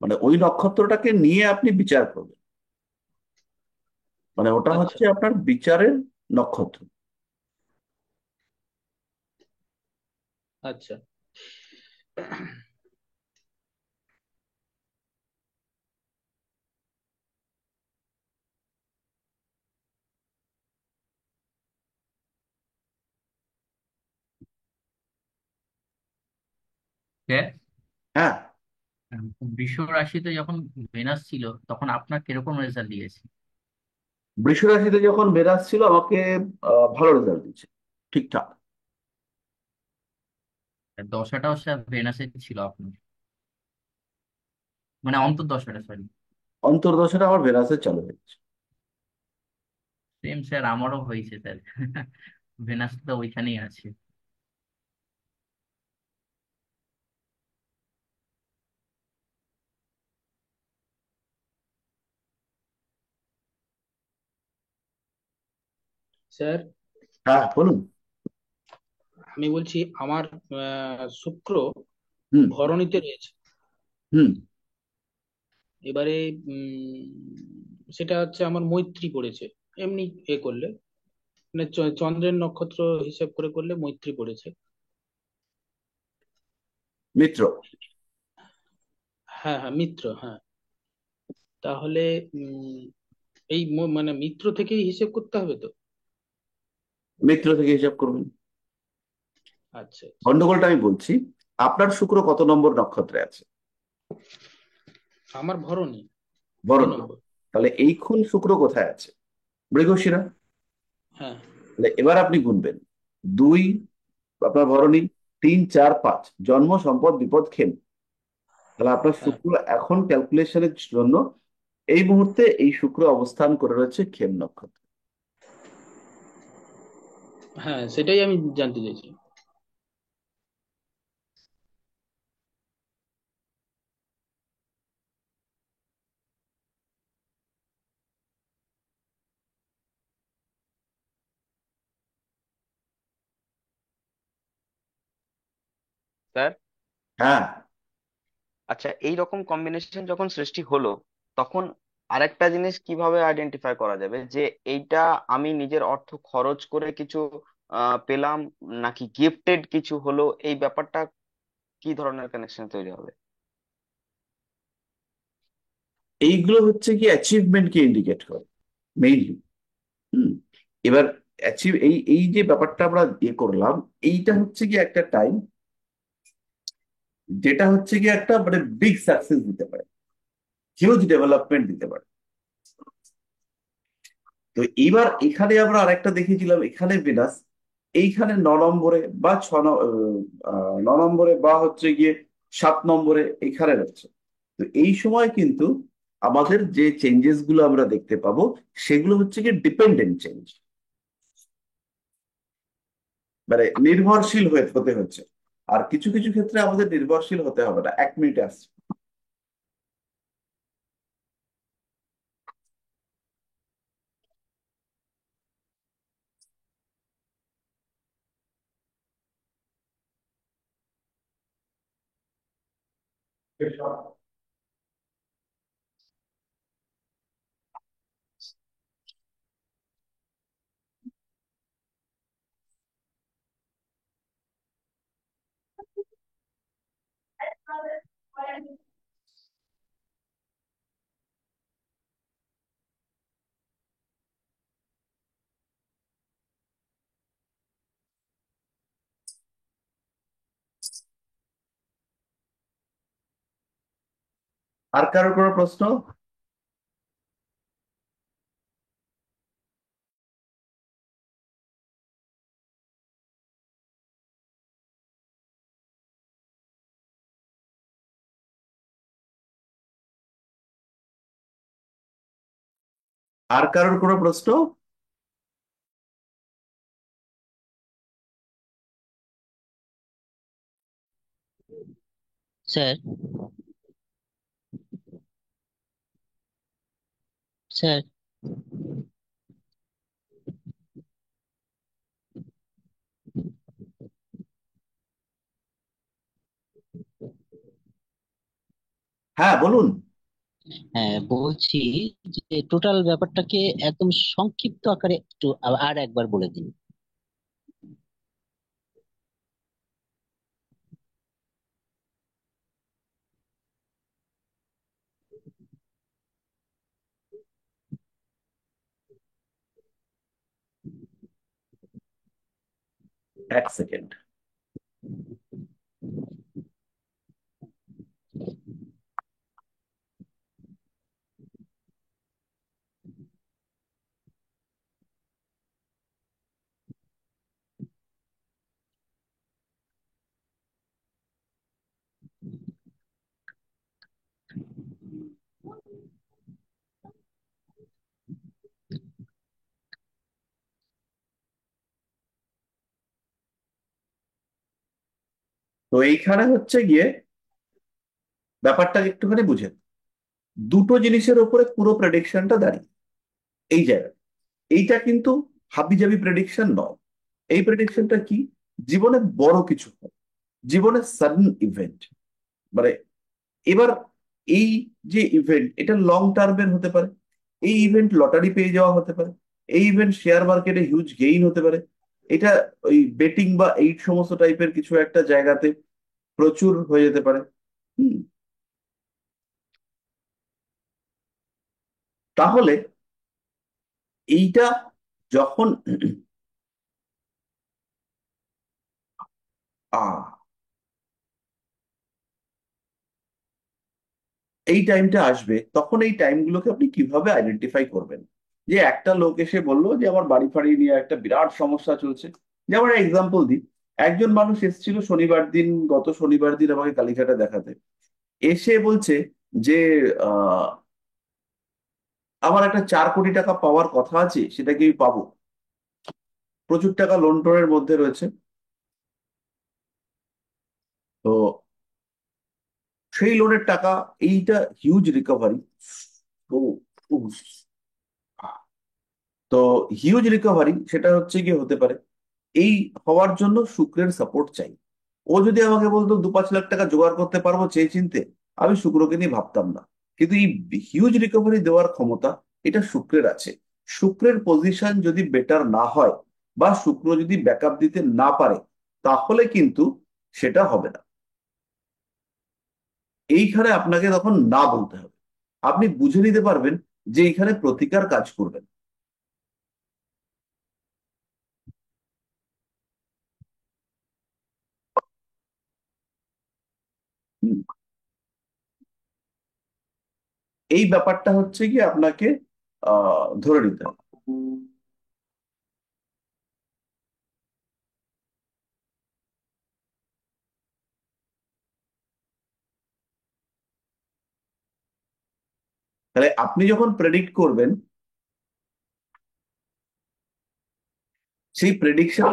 মানে ওই নক্ষত্রটাকে নিয়ে আপনি বিচার করবেন, মানে ওটা আচ্ছা, হচ্ছে আপনার বিচারের নক্ষত্র। আচ্ছা। স্যার, হ্যাঁ, বৃষ রাশিতে যখন ভেনাস ছিল তখন আপনার কিরকম রেজাল্ট দিয়েছে? বৃষ রাশিতে যখন ভেনাস ছিল আমাকে ভালো রেজাল্ট দিচ্ছে, ঠিকঠাক। আর দশাটাও স্যার ভেনাসের ছিল আপনার, মানে অন্তর্দশাটা, সরি। অন্তর্দশাটা আমার ভেনাসে চালু হয়েছে। সেম স্যার, আমারও হয়েছে স্যার। ভেনাস তো ওইখানেই আছে। স্যার, হ্যাঁ, বলুন। আমি বলছি আমার শুক্র হুম। ভরণীতে রয়েছে। হুম। এবারে সেটা হচ্ছে আমার মৈত্রী পড়েছে। এমনি করলে, মানে চন্দ্রের নক্ষত্র হিসেব করে করলে মৈত্রী পড়েছে। মিত্র। হ্যাঁ, হ্যাঁ, মিত্র, হ্যাঁ। তাহলে উম, এই মানে মিত্র থেকেই হিসেব করতে হবে তো? মিত্র থেকে হিসাব করবেন। আচ্ছা, আচ্ছা। গন্ডগোলটা আমি বলছি, আপনার শুক্র কত নম্বর নক্ষত্রে আছে? আমার ভরণী দুই ভরণী। নম্বর। তাহলে এইক্ষণ শুক্র কোথায় আছে? মৃগশিরা। হ্যাঁ, তাহলে এবার আপনি গুনবেন, দুই আপনার ভরণী, তিন, চার, পাঁচ, জন্ম, সম্পদ, বিপদ, ক্ষেম। তাহলে আপনার হ্যাঁ, শুক্র এখন ক্যালকুলেশনের জন্য এই মুহূর্তে এই শুক্র অবস্থান করে রয়েছে ক্ষেম নক্ষত্র। হ্যাঁ, সেটাই আমি জানতে চাইছি। স্যার, হ্যাঁ, আচ্ছা, এই রকম কম্বিনেশন যখন সৃষ্টি হলো, তখন আরেকটা জিনিস কিভাবে আইডেন্টিফাই করা যাবে যে এইটা আমি নিজের অর্থ খরচ করে কিছু পেলাম, নাকি গিফটেড কিছু হলো? এই ব্যাপারটা কি ধরনের কানেকশন তৈরি হবে? এইগুলো হচ্ছে কি অ্যাচিভমেন্টকে ইন্ডিকেট করে মেইনলি। হুম। এবার অ্যাচিভ, এই এই যে ব্যাপারটা আমরা ইয়ে করলাম, এইটা হচ্ছে কি একটা টাইম যেটা হচ্ছে কি একটা মানে বিগ সাকসেস দিতে পারে, হিউজ ডেভেলপমেন্ট দিতে পারে। তো এইবার এখানে আমরা আরেকটা দেখেছিলাম, এখানে ভেনাস এইখানে 9 নম্বরে বা 9 নম্বরে বা হচ্ছে গিয়ে 7 নম্বরে এখানে রয়েছে। তো এই সময় কিন্তু আমাদের যে চেঞ্জেস গুলো আমরা দেখতে পাবো সেগুলো হচ্ছে কি ডিপেন্ডেন্ট চেঞ্জ, মানে নির্ভরশীল হয়ে হতে হচ্ছে। আর কিছু কিছু ক্ষেত্রে আমাদের নির্ভরশীল হতে হবে না। 1 মিনিটে আসছে। আর কারোর কোনো প্রশ্ন? আর কারোর কোনো প্রশ্ন? স্যার, স্যার, হ্যাঁ, বলুন। হ্যাঁ বলছি যে টোটাল ব্যাপারটাকে একদম সংক্ষিপ্ত আকারে একটু আর একবার বলে দিন। এক সেকেন্ড। তো এইখানে হচ্ছে গিয়ে ব্যাপারটা একটুখানি বুঝেন, দুটো জিনিসের উপরে পুরো প্রেডিকশনটা দাঁড়িয়ে। এই জায়গায় এইটা কিন্তু হাবিজাবি প্রেডিকশন নয়। এই প্রেডিকশনটা কি? জীবনে বড় কিছু হয়, জীবনে সাডেন ইভেন্ট, মানে এবার এই যে ইভেন্ট, এটা লং টার্মের হতে পারে। এই ইভেন্ট লটারি পেয়ে যাওয়া হতে পারে। এই ইভেন্ট শেয়ার মার্কেটে হিউজ গেইন হতে পারে। এটা ওই বেটিং বা এই সমস্ত টাইপের কিছু একটা জায়গাতে প্রচুর হয়ে যেতে পারে। হুম। তাহলে এইটা যখন এই টাইমটা আসবে, তখন এই টাইমগুলোকে আপনি কিভাবে আইডেন্টিফাই করবেন? যে একটা লোক এসে বললো যে আমার বাড়ি ফাড়ি নিয়ে একটা বিরাট সমস্যা চলছে। যেমন এক্সাম্পল দিই, একজন মানুষ এসেছিল শনিবার দিন, গত শনিবার দিন আমাকে কালীঘাটে দেখাতে। এসে বলছে যে আহ আমার একটা 4 কোটি টাকা পাওয়ার কথা আছে, সেটা কি আমি পাবো? প্রচুর টাকা লোন টোনের মধ্যে রয়েছে। তো সেই লোনের টাকা, এইটা হিউজ রিকভারি। তো তো হিউজ রিকভারি সেটা হচ্ছে কি হতে পারে, এই হওয়ার জন্য শুক্রের সাপোর্ট চাই। ও যদি আমাকে বলতো 2-5 লাখ টাকা জোগাড় করতে পারবো চেয়ে চিনতে, আমি শুক্রকে নিয়ে ভাবতাম না। কিন্তু এই হিউজ রিকভারি দেওয়ার ক্ষমতা এটা শুক্রের আছে। শুক্রের পজিশন যদি বেটার না হয় বা শুক্র যদি ব্যাকআপ দিতে না পারে, তাহলে কিন্তু সেটা হবে না। এইখানে আপনাকে তখন না বলতে হবে। আপনি বুঝে নিতে পারবেন যে এইখানে প্রতিকার কাজ করবেন। হুম। এই ব্যাপারটা হচ্ছে কি আপনাকে ধরে নিতে হবে। তাহলে আপনি যখন প্রেডিক্ট করবেন, সেই প্রেডিকশন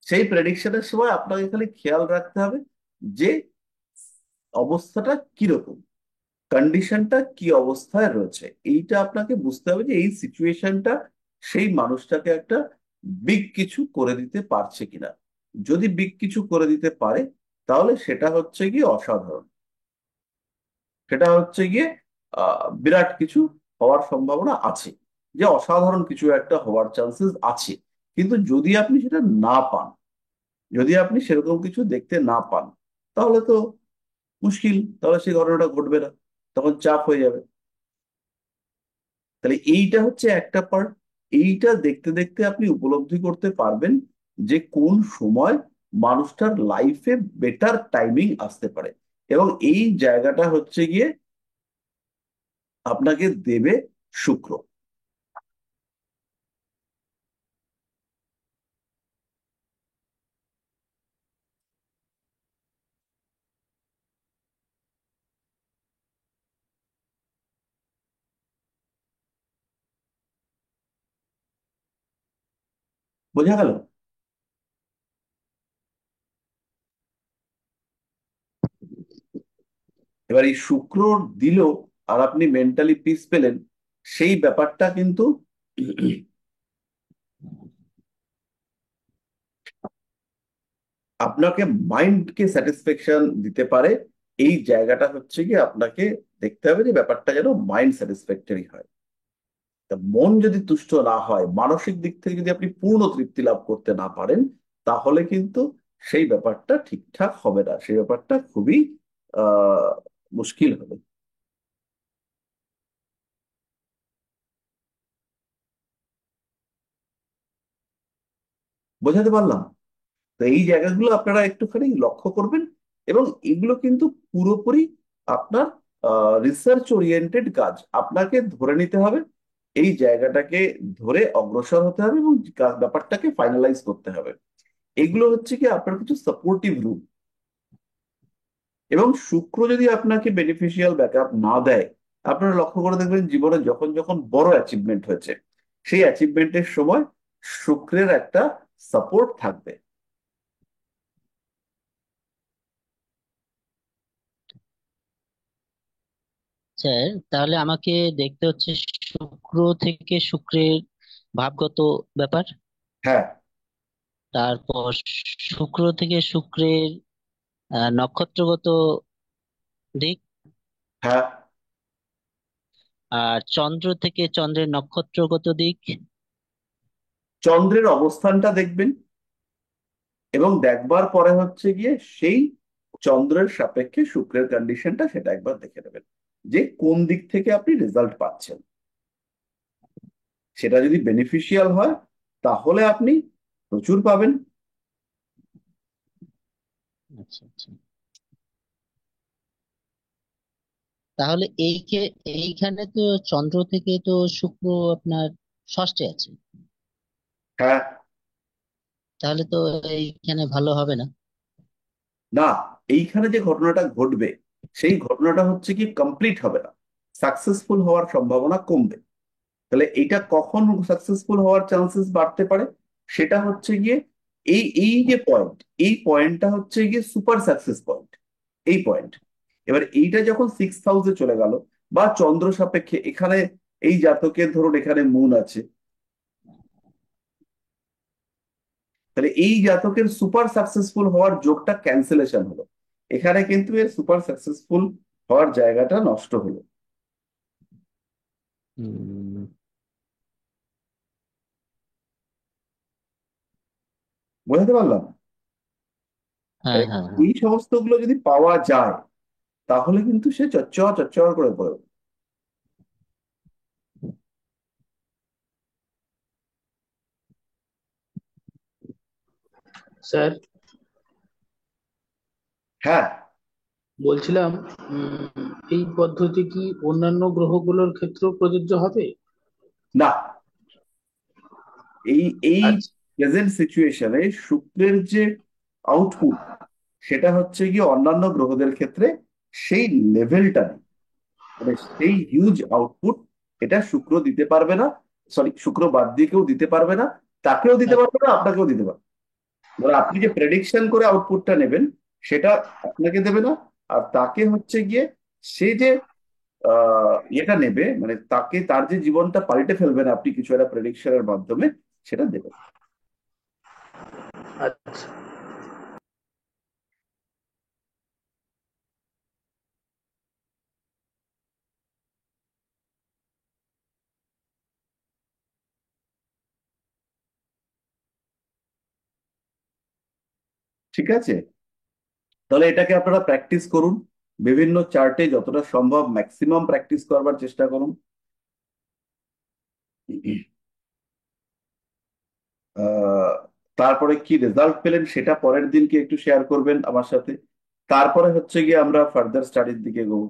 সেই প্রেডিকশনের সময় আপনাকে খালি খেয়াল রাখতে হবে যে অবস্থাটা কিরকম, কন্ডিশনটা কি অবস্থায় রয়েছে। এইটা আপনাকে বুঝতে হবে যে এই সিচুয়েশনটা সেই মানুষটাকে একটা বিগ কিছু করে দিতে পারছে কিনা। যদি বিগ কিছু করে দিতে পারে, তাহলে সেটা হচ্ছে গিয়ে অসাধারণ। সেটা হচ্ছে গিয়ে বিরাট কিছু হওয়ার সম্ভাবনা আছে, যে অসাধারণ কিছু একটা হওয়ার চান্সেস আছে। কিন্তু যদি আপনি সেটা না পান, যদি আপনি সেরকম কিছু দেখতে না পান, তাহলে তো মুশকিল, তাহলে সেই ঘটনাটা ঘটবে না, তখন চাপ হয়ে যাবে। তাহলে এইটা হচ্ছে একটা পার্ট। এইটা দেখতে দেখতে আপনি উপলব্ধি করতে পারবেন যে কোন সময় মানুষটার লাইফে বেটার টাইমিং আসতে পারে। এবং এই জায়গাটা হচ্ছে গিয়ে আপনাকে দেবে শুক্র। বোঝা গেল? এবার এই শুক্র দিল আর আপনি মেন্টালি পিস পেলেন, সেই ব্যাপারটা কিন্তু আপনাকে মাইন্ডকে স্যাটিসফ্যাকশন দিতে পারে। এই জায়গাটা হচ্ছে কি আপনাকে দেখতে হবে যে ব্যাপারটা যেন মাইন্ড স্যাটিসফ্যাক্টরি হয়। তা মন যদি তুষ্ট না হয়, মানসিক দিক থেকে যদি আপনি পূর্ণ তৃপ্তি লাভ করতে না পারেন, তাহলে কিন্তু সেই ব্যাপারটা ঠিকঠাক হবে না, সেই ব্যাপারটা খুবই আহ মুশকিল হবে। বোঝাতে পারলাম? তো এই জায়গাগুলো আপনারা একটুখানি লক্ষ্য করবেন। এবং এগুলো কিন্তু পুরোপুরি আপনার রিসার্চ ওরিয়েন্টেড কাজ। আপনাকে ধরে নিতে হবে, এই জায়গাটাকে ধরে অগ্রসর হতে হবে এবং ব্যাপারটাকে ফাইনালাইজ করতে হবে। এগুলো হচ্ছে কি আপনার কিছু সাপোর্টিভ রুল। এবং শুক্র যদি আপনাকে বেনিফিশিয়াল ব্যাকআপ না দেয়, আপনারা লক্ষ্য করে দেখবেন জীবনে যখন যখন বড় অ্যাচিভমেন্ট হয়েছে, সেই অ্যাচিভমেন্টের সময় শুক্রের একটা সাপোর্ট থাকবে। স্যার, তাহলে আমাকে দেখতে হচ্ছে শুক্র থেকে শুক্রের ভাবগত ব্যাপার, হ্যাঁ। তারপর শুক্র থেকে শুক্রের নক্ষত্রগত দিক, হ্যাঁ, আর চন্দ্র থেকে চন্দ্রের নক্ষত্রগত দিক। চন্দ্রের অবস্থানটা দেখবেন এবং দেখবার পরে হচ্ছে গিয়ে সেই চন্দ্রের সাপেক্ষে শুক্রের কন্ডিশনটা সেটা একবার দেখে নেবেন, যে কোন দিক থেকে আপনি রেজাল্ট পাচ্ছেন। সেটা যদি বেনিফিশিয়াল হয় তাহলে আপনি প্রচুর পাবেন। আচ্ছা আচ্ছা, তাহলে এইখানে তো চন্দ্র থেকে তো শুক্র আপনার ষষ্ঠে আছে, হ্যাঁ। তাহলে তো এইখানে ভালো হবে না। না, এইখানে যে ঘটনাটা ঘটবে সেই ঘটনাটা হচ্ছে কি কমপ্লিট হবে না, সাকসেসফুল হওয়ার সম্ভাবনা কমবে। তাহলে এইটা কখন সাকসেসফুল হওয়ার চান্সেস বাড়তে পারে, সেটা হচ্ছে গিয়ে এই এই যে পয়েন্ট, এই পয়েন্টটা হচ্ছে গিয়ে সুপার সাকসেস পয়েন্ট। এই পয়েন্ট, এবার এইটা যখন 6th হাউসে চলে গেল বা চন্দ্র সাপেক্ষে এখানে, এই জাতকের ধরুন এখানে মুন আছে, তাহলে এই জাতকের সুপার সাকসেসফুল হওয়ার যোগটা ক্যান্সেলেশন হলো। এখানে কিন্তু এর সুপার সাকসেসফুল হওয়ার জায়গাটা নষ্ট হলো। উম, বোঝাতে পারলাম? হ্যাঁ তাহলে হ্যাঁ হ্যাঁ। এই সমস্ত গুলো যদি পাওয়া যায়, তাহলে কিন্তু সে চচ্চড় চচ্চড় করে পড়বে। স্যার, হ্যাঁ। বলছিলাম এই পদ্ধতি কি অন্যান্য গ্রহগুলোর ক্ষেত্রেও প্রযোজ্য হবে? না, এই এই আচ্ছা প্রেজেন্ট সিচুয়েশনে শুক্রের যে আউটপুট, সেটা হচ্ছে গিয়ে অন্যান্য গ্রহদের ক্ষেত্রে সেই লেভেলটা নেই। মানে সেই হিউজ আউটপুট এটা শুক্র দিতে পারবে না। সরি, শুক্র বাদ দিয়ে কেউ দিতে পারবে না, তাকেও দিতে পারবে না, আপনাকেও দিতে পারবে না। এবার আপনি যে প্রেডিকশন করে আউটপুটটা নেবেন, সেটা আপনাকে দেবে না। আর তাকে হচ্ছে গিয়ে সে যে ইয়েটা নেবে, মানে তাকে তার যে জীবনটা পাল্টে ফেলবেন আপনি কিছু একটা প্রেডিকশনের মাধ্যমে, সেটা দেবে। আচ্ছা। ঠিক আছে, তাহলে এটাকে আপনারা প্র্যাকটিস করুন। বিভিন্ন চার্টে যতটা সম্ভব ম্যাক্সিমাম প্র্যাকটিস করবার চেষ্টা করুন। আহ, তারপরে কি রেজাল্ট পেলেন সেটা পরের দিনকে একটু শেয়ার করবেন আমার সাথে। তারপরে হচ্ছে গিয়ে আমরা ফার্দার স্টাডির দিকে এগোবো।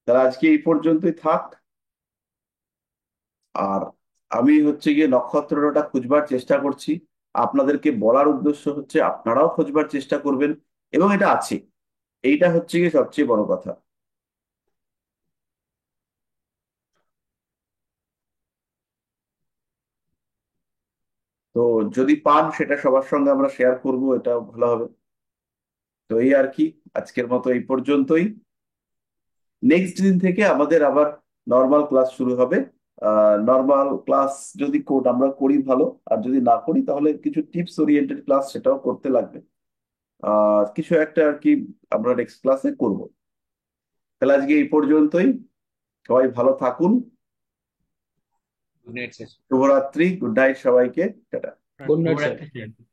তাহলে আজকে এই পর্যন্তই থাক। আর আমি হচ্ছে গিয়ে নক্ষত্রটা খুঁজবার চেষ্টা করছি। আপনাদেরকে বলার উদ্দেশ্য হচ্ছে আপনারাও খোঁজবার চেষ্টা করবেন। এবং এটা আছে, এইটা হচ্ছে গিয়ে সবচেয়ে বড় কথা। তো যদি পান সেটা সবার সঙ্গে আমরা শেয়ার করব, এটা ভালো হবে। তো এই আর কি, আজকের মতো এই পর্যন্তই। নেক্সট দিন থেকে আমাদের আবার নর্মাল ক্লাস শুরু হবে। নর্মাল ক্লাস যদি আমরা করি ভালো, আর যদি না করি তাহলে কিছু টিপস ওরিয়েন্টেড ক্লাস সেটাও করতে লাগবে। কিছু একটা আর কি আমরা নেক্সট ক্লাসে করব। তাহলে আজকে এই পর্যন্তই। সবাই ভালো থাকুন। Good night sir. শুভরাত্রি, গুড নাইট সবাইকে, টাটা। Good night sir. শুভরাত্রি।